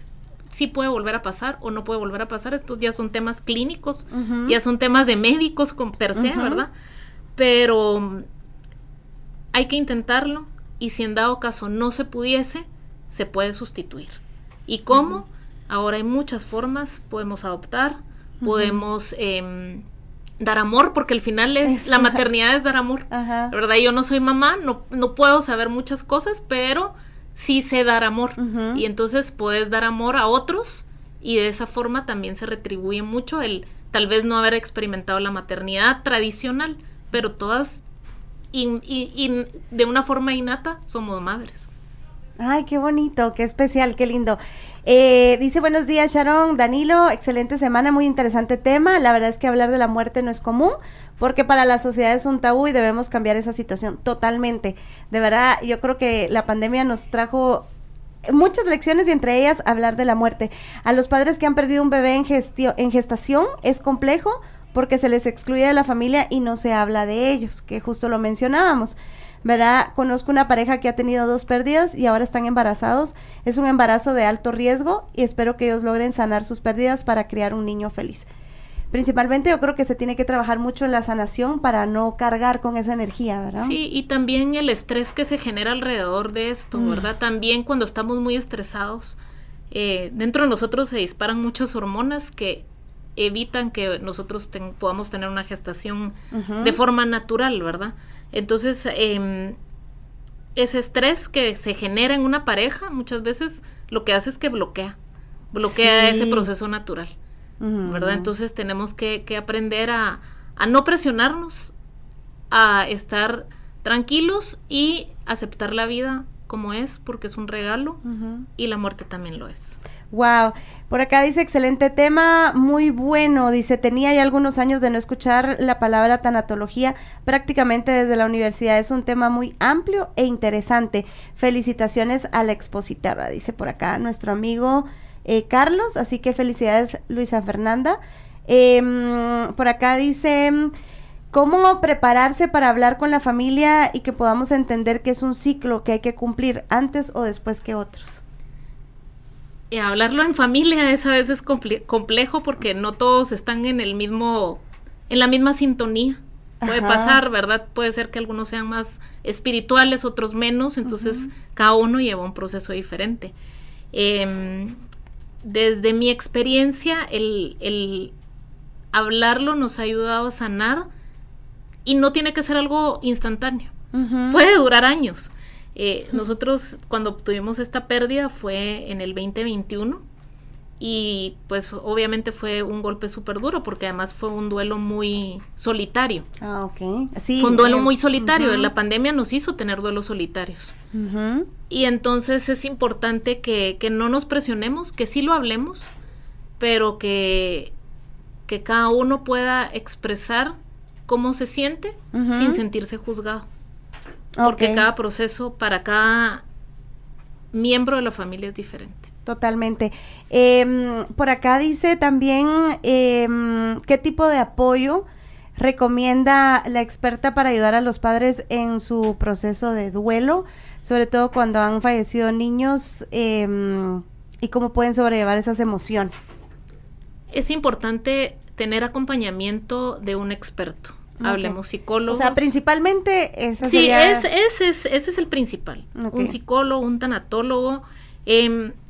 sí puede volver a pasar o no puede volver a pasar. Estos ya son temas clínicos, ya son temas de médicos per se, ¿verdad? Pero hay que intentarlo, y si en dado caso no se pudiese, se puede sustituir. ¿Y cómo? Ahora hay muchas formas, podemos adoptar, podemos dar amor, porque al final la maternidad es dar amor, ¿verdad? Yo no soy mamá, no puedo saber muchas cosas, pero sí sé dar amor, y entonces puedes dar amor a otros, y de esa forma también se retribuye mucho el tal vez no haber experimentado la maternidad tradicional, pero todas y de una forma innata somos madres. Ay, qué bonito, qué especial, qué lindo. Dice: buenos días, Sharon, Danilo, excelente semana, muy interesante tema. La verdad es que hablar de la muerte no es común, porque para la sociedad es un tabú y debemos cambiar esa situación totalmente. De verdad, yo creo que la pandemia nos trajo muchas lecciones, y entre ellas hablar de la muerte. A los padres que han perdido un bebé en gestación es complejo, porque se les excluye de la familia y no se habla de ellos, que justo lo mencionábamos, ¿verdad? Conozco una pareja que ha tenido 2 pérdidas y ahora están embarazados. Es un embarazo de alto riesgo y espero que ellos logren sanar sus pérdidas para criar un niño feliz. Principalmente yo creo que se tiene que trabajar mucho en la sanación para no cargar con esa energía, ¿verdad? Sí, y también el estrés que se genera alrededor de esto, ¿verdad? También cuando estamos muy estresados, dentro de nosotros se disparan muchas hormonas que evitan que nosotros podamos tener una gestación de forma natural, ¿verdad? Entonces, ese estrés que se genera en una pareja, muchas veces lo que hace es que bloquea ese proceso natural, ¿verdad? Entonces tenemos que aprender a no presionarnos, a estar tranquilos y aceptar la vida como es, porque es un regalo, y la muerte también lo es. Wow, por acá dice: excelente tema, muy bueno. Dice: tenía ya algunos años de no escuchar la palabra tanatología prácticamente desde la universidad. Es un tema muy amplio e interesante. Felicitaciones a la expositora, dice por acá nuestro amigo Carlos. Así que felicidades, Luisa Fernanda. Por acá dice: ¿cómo prepararse para hablar con la familia y que podamos entender que es un ciclo que hay que cumplir antes o después que otros? Hablarlo en familia es a veces complejo, porque no todos están en la misma sintonía. Puede pasar, ¿verdad? Puede ser que algunos sean más espirituales, otros menos, entonces cada uno lleva un proceso diferente. Desde mi experiencia, el hablarlo nos ha ayudado a sanar, y no tiene que ser algo instantáneo. puede durar años. Nosotros cuando tuvimos esta pérdida fue en el 2021 y pues obviamente fue un golpe súper duro porque además fue un duelo muy solitario. Ok. Sí, fue un duelo muy solitario. La pandemia nos hizo tener duelos solitarios. Y entonces es importante que no nos presionemos, que sí lo hablemos, pero que cada uno pueda expresar cómo se siente sin sentirse juzgado. Porque cada proceso para cada miembro de la familia es diferente. Totalmente. Por acá dice también qué tipo de apoyo recomienda la experta para ayudar a los padres en su proceso de duelo, sobre todo cuando han fallecido niños, y cómo pueden sobrellevar esas emociones. Es importante tener acompañamiento de un experto. Hablemos psicólogos. O sea, principalmente esa sí, sería... ese es el principal. Un psicólogo, un tanatólogo,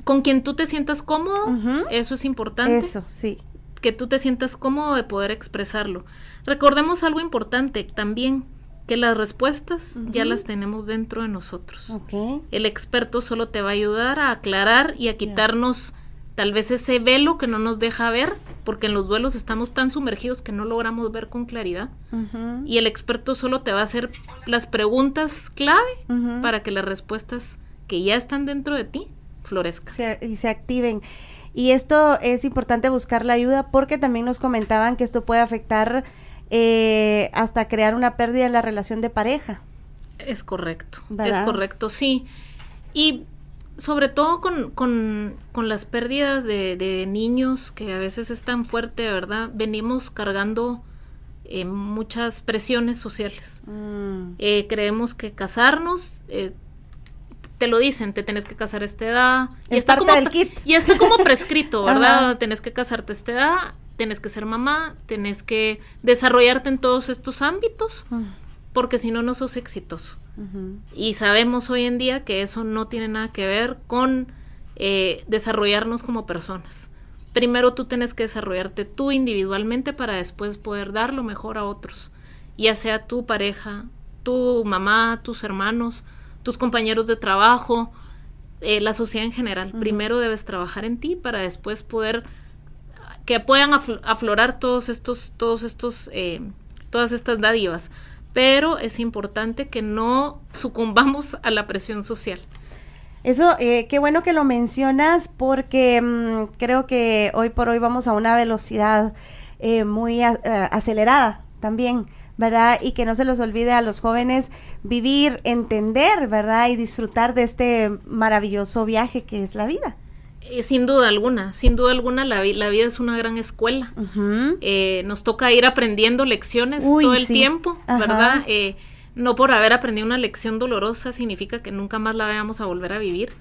con quien tú te sientas cómodo, eso es importante. Eso, sí. Que tú te sientas cómodo de poder expresarlo. Recordemos algo importante también, que las respuestas ya las tenemos dentro de nosotros. El experto solo te va a ayudar a aclarar y a quitarnos tal vez ese velo que no nos deja ver, porque en los duelos estamos tan sumergidos que no logramos ver con claridad. Y el experto solo te va a hacer las preguntas clave para que las respuestas que ya están dentro de ti florezcan. Y se activen. Y esto es importante buscar la ayuda porque también nos comentaban que esto puede afectar hasta crear una pérdida en la relación de pareja. Es correcto, ¿verdad? Es correcto, sí. Y sobre todo con las pérdidas de niños, que a veces es tan fuerte, ¿verdad? Venimos cargando muchas presiones sociales. Creemos que casarnos, te lo dicen, te tenés que casar a esta edad. Es parte del kit. Y está como prescrito, ¿verdad? Tenés que casarte a esta edad, tenés que ser mamá, tenés que desarrollarte en todos estos ámbitos, porque si no, no sos exitoso. Y sabemos hoy en día que eso no tiene nada que ver con desarrollarnos como personas. Primero tú tienes que desarrollarte tú individualmente para después poder dar lo mejor a otros, ya sea tu pareja, tu mamá, tus hermanos, tus compañeros de trabajo, la sociedad en general. Primero debes trabajar en ti para después poder que puedan aflorar todas estas dádivas. Pero es importante que no sucumbamos a la presión social. Eso, qué bueno que lo mencionas porque creo que hoy por hoy vamos a una velocidad muy acelerada también, ¿verdad? Y que no se les olvide a los jóvenes vivir, entender, ¿verdad? Y disfrutar de este maravilloso viaje que es la vida. Sin duda alguna, la vida es una gran escuela. Nos toca ir aprendiendo lecciones todo el tiempo, ¿verdad? No por haber aprendido una lección dolorosa significa que nunca más la vayamos a volver a vivir,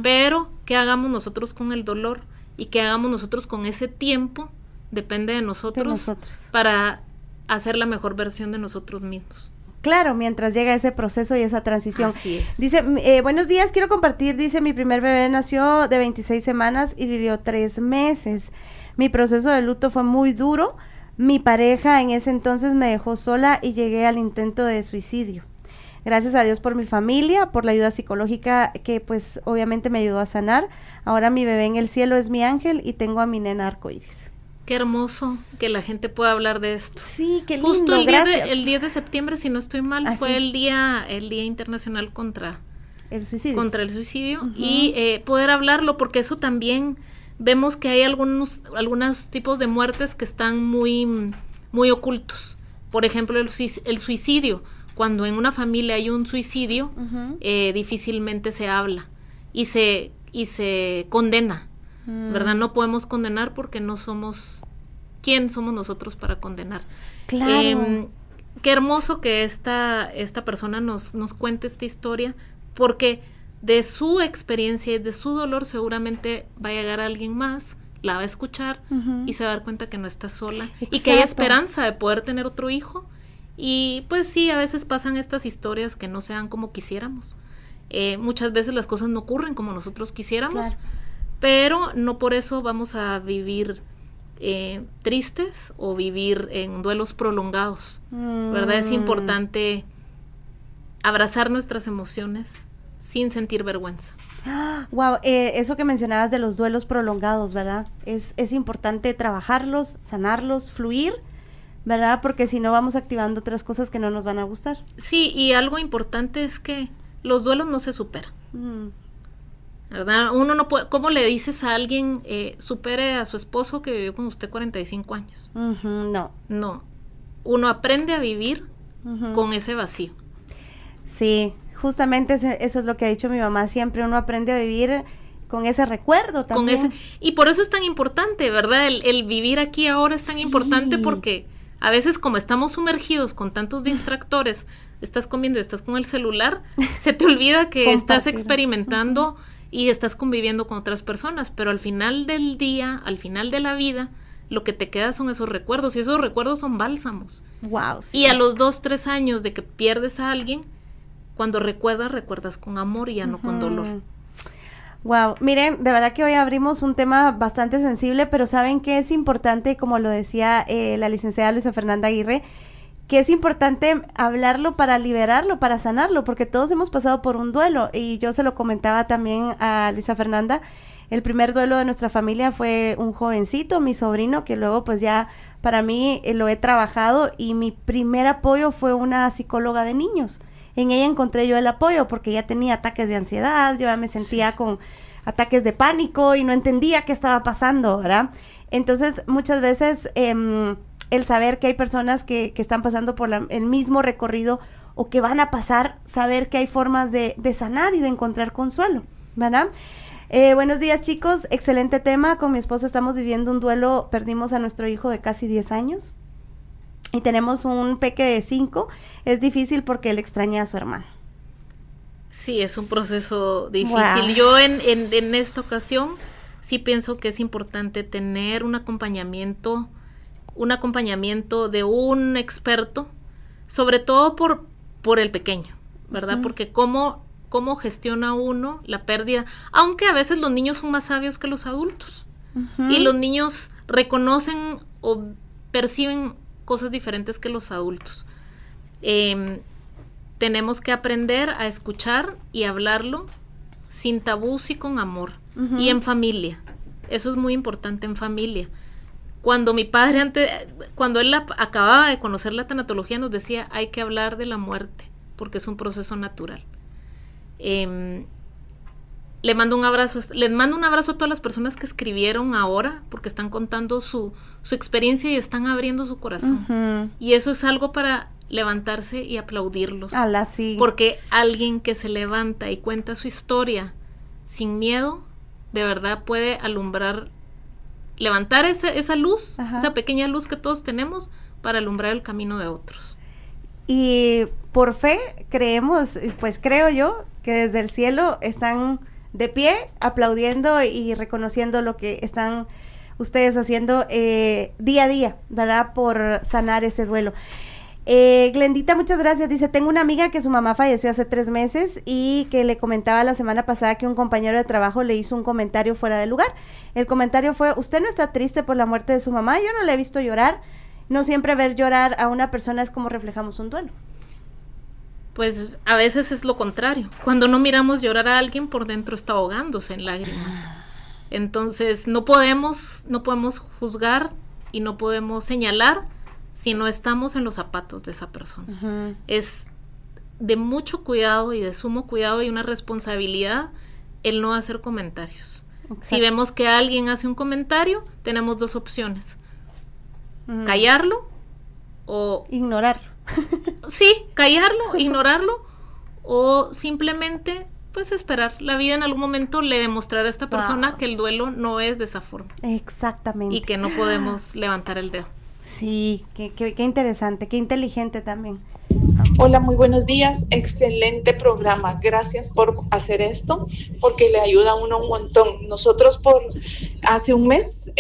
pero qué hagamos nosotros con el dolor y qué hagamos nosotros con ese tiempo depende de nosotros. Para hacer la mejor versión de nosotros mismos. Claro, mientras llega ese proceso y esa transición. Así es. Dice, buenos días, quiero compartir, dice, mi primer bebé nació de 26 semanas y vivió 3 meses. Mi proceso de luto fue muy duro. Mi pareja en ese entonces me dejó sola y llegué al intento de suicidio. Gracias a Dios por mi familia, por la ayuda psicológica que pues obviamente me ayudó a sanar. Ahora mi bebé en el cielo es mi ángel y tengo a mi nena arcoíris. Qué hermoso que la gente pueda hablar de esto. Sí, qué lindo, justo el gracias. el 10 de septiembre, si no estoy mal, fue el día internacional contra el suicidio. Y poder hablarlo, porque eso también vemos que hay algunos tipos de muertes que están muy, muy ocultos. Por ejemplo, el suicidio. Cuando en una familia hay un suicidio, difícilmente se habla y se condena. ¿Verdad? No podemos condenar porque no somos... ¿Quién somos nosotros para condenar? Claro. Qué hermoso que esta persona nos cuente esta historia, porque de su experiencia y de su dolor seguramente va a llegar alguien más, la va a escuchar y se va a dar cuenta que no está sola. Exacto. Y que hay esperanza de poder tener otro hijo. Y pues sí, a veces pasan estas historias que no se dan como quisiéramos. Muchas veces las cosas no ocurren como nosotros quisiéramos. Claro. Pero no por eso vamos a vivir tristes o vivir en duelos prolongados, ¿verdad? Es importante abrazar nuestras emociones sin sentir vergüenza. Wow, eso que mencionabas de los duelos prolongados, ¿verdad? Es importante trabajarlos, sanarlos, fluir, ¿verdad? Porque si no vamos activando otras cosas que no nos van a gustar. Sí, y algo importante es que los duelos no se superan. ¿Verdad? Uno no puede, ¿cómo le dices a alguien supere a su esposo que vivió con usted 45 años? No. No. Uno aprende a vivir con ese vacío. Sí, justamente eso es lo que ha dicho mi mamá siempre, uno aprende a vivir con ese recuerdo también. Y por eso es tan importante, ¿verdad? El vivir aquí ahora es tan importante porque a veces como estamos sumergidos con tantos distractores, estás comiendo y estás con el celular, se te olvida que estás experimentando y estás conviviendo con otras personas, pero al final del día, al final de la vida, lo que te queda son esos recuerdos, y esos recuerdos son bálsamos. Wow, sí. Y a los 2-3 años de que pierdes a alguien, cuando recuerdas con amor y ya no con dolor. Wow, miren, de verdad que hoy abrimos un tema bastante sensible, pero saben que es importante, como lo decía la licenciada Luisa Fernanda Aguirre, que es importante hablarlo para liberarlo, para sanarlo, porque todos hemos pasado por un duelo, y yo se lo comentaba también a Luisa Fernanda. El primer duelo de nuestra familia fue un jovencito, mi sobrino, que luego pues ya para mí lo he trabajado, y mi primer apoyo fue una psicóloga de niños. En ella encontré yo el apoyo porque ya tenía ataques de ansiedad, yo ya me sentía con ataques de pánico y no entendía qué estaba pasando, ¿verdad? Entonces, muchas veces el saber que hay personas que están pasando por el mismo recorrido o que van a pasar, saber que hay formas de sanar y de encontrar consuelo, ¿verdad? Buenos días, chicos, excelente tema. Con mi esposa estamos viviendo un duelo, perdimos a nuestro hijo de casi 10 años. Y tenemos un peque de 5, es difícil porque él extraña a su hermano. Sí, es un proceso difícil. Wow. Yo en esta ocasión sí pienso que es importante tener un acompañamiento de un experto, sobre todo por el pequeño, ¿verdad? Porque cómo gestiona uno la pérdida, aunque a veces los niños son más sabios que los adultos. Y los niños reconocen o perciben cosas diferentes que los adultos. Tenemos que aprender a escuchar y hablarlo sin tabús y con amor. Y en familia. Eso es muy importante, en familia. Cuando mi padre cuando él acababa de conocer la tanatología, nos decía, hay que hablar de la muerte, porque es un proceso natural. Les mando un abrazo a todas las personas que escribieron ahora, porque están contando su experiencia y están abriendo su corazón. Y eso es algo para levantarse y aplaudirlos. Sí. Porque alguien que se levanta y cuenta su historia sin miedo, de verdad puede alumbrar, levantar esa luz, esa pequeña luz que todos tenemos para alumbrar el camino de otros. Y por fe creemos, pues creo yo, que desde el cielo están de pie, aplaudiendo y reconociendo lo que están ustedes haciendo día a día, ¿verdad? Por sanar ese duelo. Glendita, muchas gracias. Dice, tengo una amiga que su mamá falleció hace 3 meses y que le comentaba la semana pasada que un compañero de trabajo le hizo un comentario fuera de lugar. El comentario fue, ¿usted no está triste por la muerte de su mamá? Yo no le he visto llorar. No siempre ver llorar a una persona es como reflejamos un duelo. Pues a veces es lo contrario. Cuando no miramos llorar a alguien, por dentro está ahogándose en lágrimas. Entonces no podemos juzgar y no podemos señalar si no estamos en los zapatos de esa persona. Es de mucho cuidado y de sumo cuidado y una responsabilidad el no hacer comentarios. Exacto. Si vemos que alguien hace un comentario, tenemos 2 opciones. Callarlo o ignorarlo. Sí, callarlo, ignorarlo o simplemente pues esperar. La vida en algún momento le demostrará a esta persona que el duelo no es de esa forma. Exactamente. Y que no podemos levantar el dedo. Sí, qué interesante, qué inteligente también. Hola, muy buenos días, excelente programa, gracias por hacer esto, porque le ayuda a uno un montón. Nosotros hace un mes,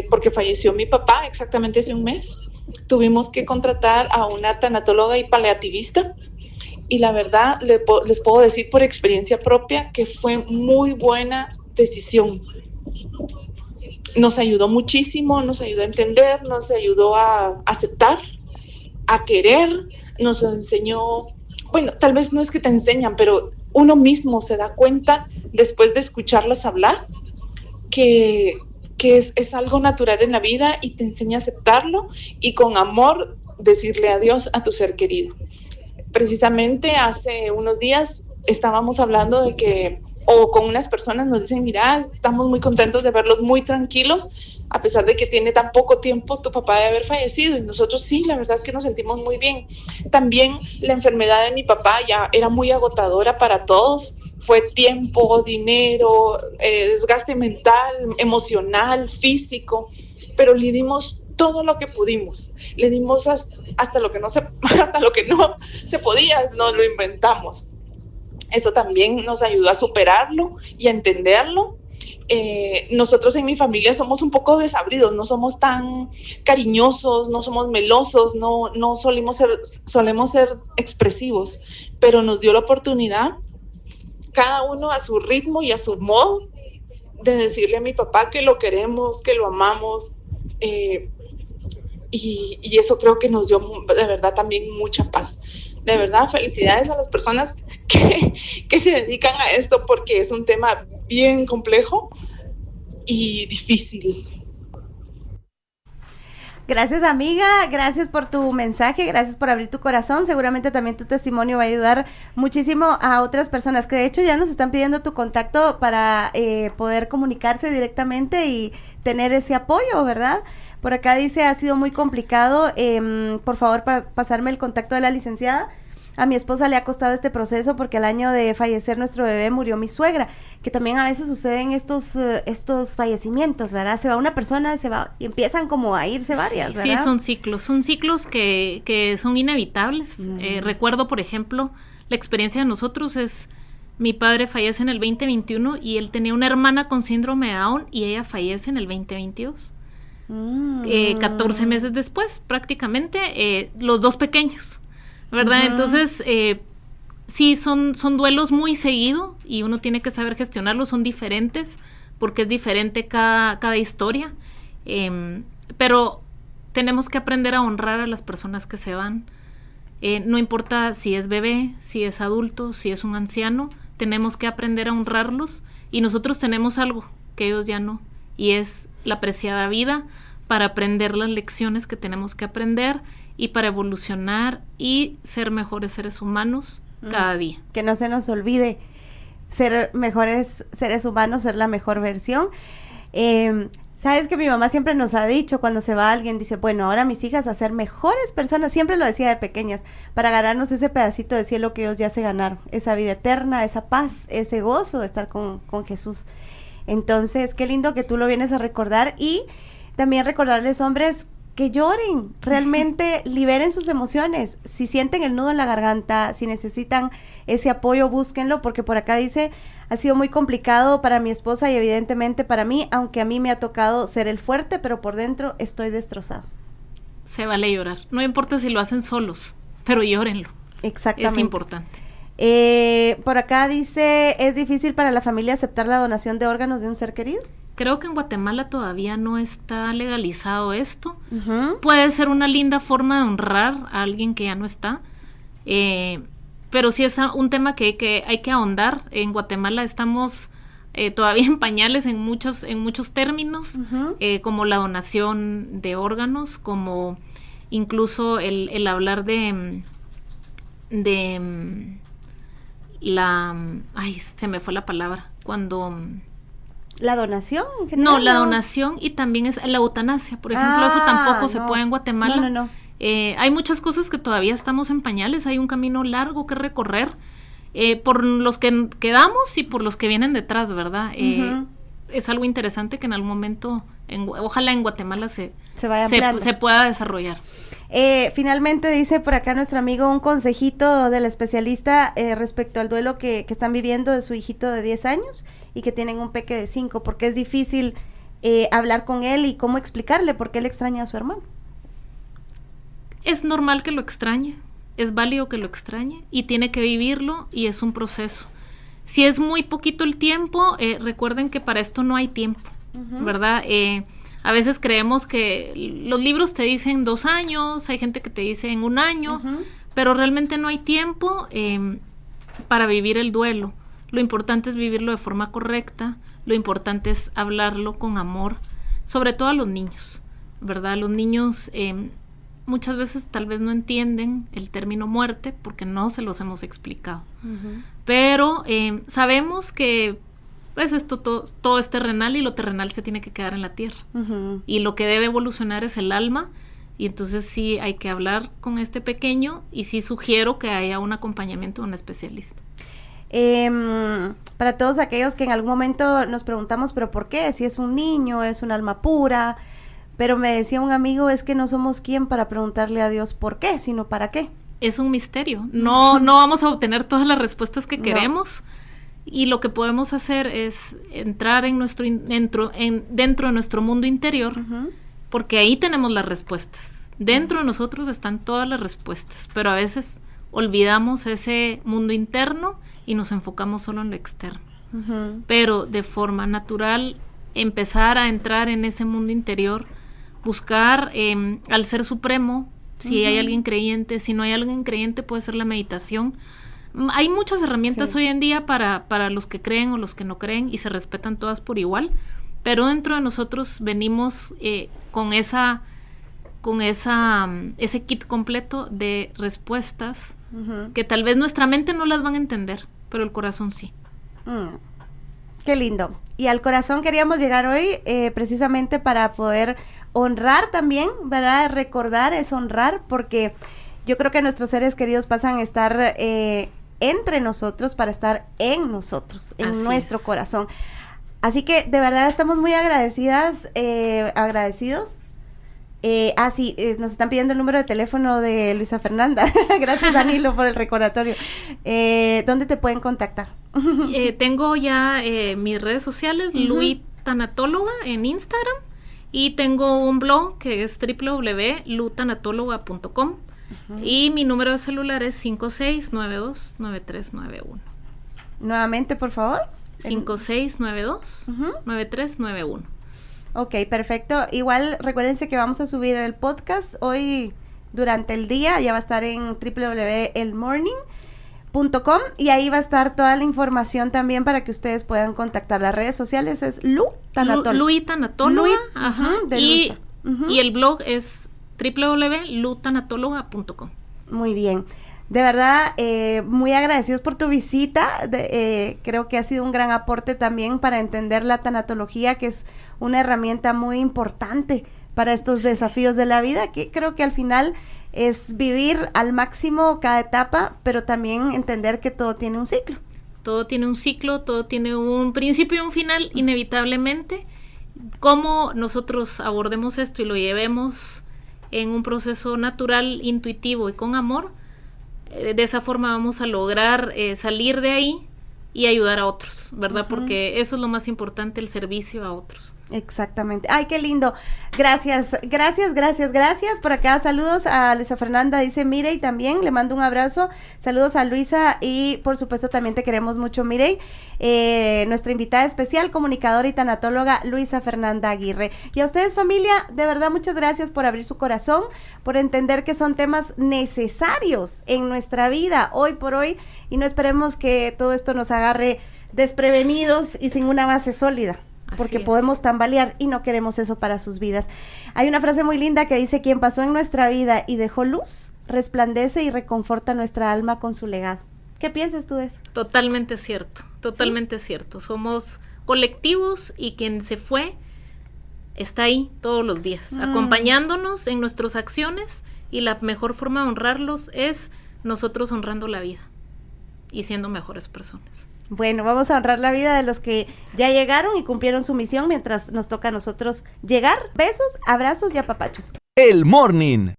porque falleció mi papá, exactamente hace un mes, tuvimos que contratar a una tanatóloga y paliativista, y la verdad les puedo decir por experiencia propia que fue muy buena decisión. Nos ayudó muchísimo, nos ayudó a entender, nos ayudó a aceptar, a querer, nos enseñó bueno, tal vez no es que te enseñan, pero uno mismo se da cuenta después de escucharlas hablar que es algo natural en la vida y te enseña a aceptarlo y con amor decirle adiós a tu ser querido. Precisamente hace unos días estábamos hablando de que, o con unas personas nos dicen, mira, estamos muy contentos de verlos muy tranquilos, a pesar de que tiene tan poco tiempo tu papá de haber fallecido, y nosotros sí, la verdad es que nos sentimos muy bien. También la enfermedad de mi papá ya era muy agotadora para todos, fue tiempo, dinero, desgaste mental, emocional, físico, pero le dimos todo lo que pudimos, le dimos hasta lo que no se podía, nos lo inventamos. Eso también nos ayudó a superarlo y a entenderlo. Nosotros en mi familia somos un poco desabridos, no somos tan cariñosos, no somos melosos, no solemos ser expresivos, pero nos dio la oportunidad, cada uno a su ritmo y a su modo, de decirle a mi papá que lo queremos, que lo amamos, y eso creo que nos dio de verdad también mucha paz. De verdad, felicidades a las personas que se dedican a esto, porque es un tema bien complejo y difícil. Gracias, amiga, gracias por tu mensaje, gracias por abrir tu corazón. Seguramente también tu testimonio va a ayudar muchísimo a otras personas, que de hecho ya nos están pidiendo tu contacto para poder comunicarse directamente y tener ese apoyo, ¿verdad? Por acá dice, ha sido muy complicado, por favor, para pasarme el contacto de la licenciada. A mi esposa le ha costado este proceso porque al año de fallecer nuestro bebé murió mi suegra, que también a veces suceden estos fallecimientos, ¿verdad? Se va una persona, se va y empiezan como a irse varias, ¿verdad? Sí, son ciclos que son inevitables. Recuerdo, por ejemplo, la experiencia de nosotros es, mi padre fallece en el 2021 y él tenía una hermana con síndrome de Down y ella fallece en el 2022. 14 meses después, prácticamente, los dos pequeños, ¿verdad? Entonces, sí, son duelos muy seguido y uno tiene que saber gestionarlos, son diferentes, porque es diferente cada historia, pero tenemos que aprender a honrar a las personas que se van, no importa si es bebé, si es adulto, si es un anciano, tenemos que aprender a honrarlos, y nosotros tenemos algo que ellos ya no, y es la preciada vida, para aprender las lecciones que tenemos que aprender y para evolucionar y ser mejores seres humanos cada día. Que no se nos olvide ser mejores seres humanos, ser la mejor versión. Sabes que mi mamá siempre nos ha dicho, cuando se va alguien, dice, bueno, ahora mis hijas a ser mejores personas, siempre lo decía de pequeñas, para ganarnos ese pedacito de cielo que ellos ya se ganaron, esa vida eterna, esa paz, ese gozo de estar con Jesús. Entonces, qué lindo que tú lo vienes a recordar, y también recordarles, hombres, que lloren, realmente liberen sus emociones. Si sienten el nudo en la garganta, si necesitan ese apoyo, búsquenlo, porque por acá dice, ha sido muy complicado para mi esposa y evidentemente para mí, aunque a mí me ha tocado ser el fuerte, pero por dentro estoy destrozado. Se vale llorar, no importa si lo hacen solos, pero llórenlo. Exactamente. Es importante. Por acá dice, ¿es difícil para la familia aceptar la donación de órganos de un ser querido? Creo que en Guatemala todavía no está legalizado esto. Puede ser una linda forma de honrar a alguien que ya no está, pero sí es un tema que hay que ahondar. En Guatemala estamos todavía en pañales en muchos términos, como la donación de órganos, como incluso el hablar de la... Ay, se me fue la palabra. Cuando... ¿La donación en general? No, la donación, y también es la eutanasia, por ejemplo, eso tampoco se puede en Guatemala. No. Hay muchas cosas que todavía estamos en pañales, hay un camino largo que recorrer, por los que quedamos y por los que vienen detrás, ¿verdad? Es algo interesante que en algún momento, ojalá en Guatemala se pueda desarrollar. Finalmente dice por acá nuestro amigo un consejito del especialista respecto al duelo que están viviendo de su hijito de 10 años y que tienen un peque de 5, porque es difícil hablar con él y cómo explicarle por qué él extraña a su hermano. Es normal que lo extrañe, es válido que lo extrañe y tiene que vivirlo, y es un proceso. Si es muy poquito el tiempo, recuerden que para esto no hay tiempo, ¿verdad? A veces creemos que los libros te dicen 2 años, hay gente que te dice en 1 año, pero realmente no hay tiempo para vivir el duelo. Lo importante es vivirlo de forma correcta, lo importante es hablarlo con amor, sobre todo a los niños, ¿verdad? Los niños muchas veces tal vez no entienden el término muerte porque no se los hemos explicado. Pero sabemos que pues esto todo es terrenal y lo terrenal se tiene que quedar en la tierra. Y lo que debe evolucionar es el alma, y entonces sí hay que hablar con este pequeño y sí sugiero que haya un acompañamiento de un especialista. Para todos aquellos que en algún momento nos preguntamos, pero ¿por qué? Si es un niño, es un alma pura, pero me decía un amigo, es que no somos quien para preguntarle a Dios por qué, sino para qué. Es un misterio, no vamos a obtener todas las respuestas que queremos, y lo que podemos hacer es entrar en dentro de nuestro mundo interior, porque ahí tenemos las respuestas. Dentro de nosotros están todas las respuestas, pero a veces olvidamos ese mundo interno y nos enfocamos solo en lo externo. Pero de forma natural, empezar a entrar en ese mundo interior, buscar al Ser Supremo, si hay alguien creyente, si no hay alguien creyente puede ser la meditación. Hay muchas herramientas hoy en día para los que creen o los que no creen, y se respetan todas por igual, pero dentro de nosotros venimos con ese kit completo de respuestas que tal vez nuestra mente no las van a entender, pero el corazón sí. Qué lindo. Y al corazón queríamos llegar hoy precisamente para poder honrar también, ¿verdad? Recordar es honrar, porque yo creo que nuestros seres queridos pasan a estar entre nosotros para estar en nosotros, en nuestro corazón. Así que de verdad estamos muy agradecidos. Nos están pidiendo el número de teléfono de Luisa Fernanda. Gracias, Danilo, por el recordatorio. ¿Dónde te pueden contactar? Tengo ya mis redes sociales, Lui Tanatóloga en Instagram, y tengo un blog que es www.lutanatóloga.com, y mi número de celular es 5692-9391. Nuevamente, por favor. 5692-9391. Ok, perfecto. Igual recuérdense que vamos a subir el podcast hoy durante el día, ya va a estar en www.elmorning.com, y ahí va a estar toda la información también para que ustedes puedan contactar. Las redes sociales es Lui Tanatóloga. Y el blog es www.lutanatóloga.com. Muy bien. De verdad, muy agradecidos por tu visita. Creo que ha sido un gran aporte también para entender la tanatología, que es una herramienta muy importante para estos desafíos de la vida, que creo que al final es vivir al máximo cada etapa, pero también entender que todo tiene un ciclo. Todo tiene un ciclo, todo tiene un principio y un final, inevitablemente. Cómo nosotros abordemos esto y lo llevemos en un proceso natural, intuitivo y con amor, de esa forma vamos a lograr salir de ahí y ayudar a otros, ¿verdad? Porque eso es lo más importante, el servicio a otros. Exactamente. Ay, qué lindo. Gracias. Por acá, saludos a Luisa Fernanda, dice Mirey también, le mando un abrazo. Saludos a Luisa, y por supuesto también te queremos mucho, Mirey. Nuestra invitada especial, comunicadora y tanatóloga, Luisa Fernanda Aguirre. Y a ustedes, familia, de verdad muchas gracias por abrir su corazón, por entender que son temas necesarios en nuestra vida, hoy por hoy, y no esperemos que todo esto nos agarre desprevenidos y sin una base sólida, porque podemos tambalear y no queremos eso para sus vidas. Hay una frase muy linda que dice: quien pasó en nuestra vida y dejó luz, resplandece y reconforta nuestra alma con su legado. ¿Qué piensas tú de eso? Totalmente cierto, cierto. Somos colectivos y quien se fue está ahí todos los días, acompañándonos en nuestras acciones, y la mejor forma de honrarlos es nosotros honrando la vida y siendo mejores personas. Bueno, vamos a honrar la vida de los que ya llegaron y cumplieron su misión mientras nos toca a nosotros llegar. Besos, abrazos y apapachos. El Morning.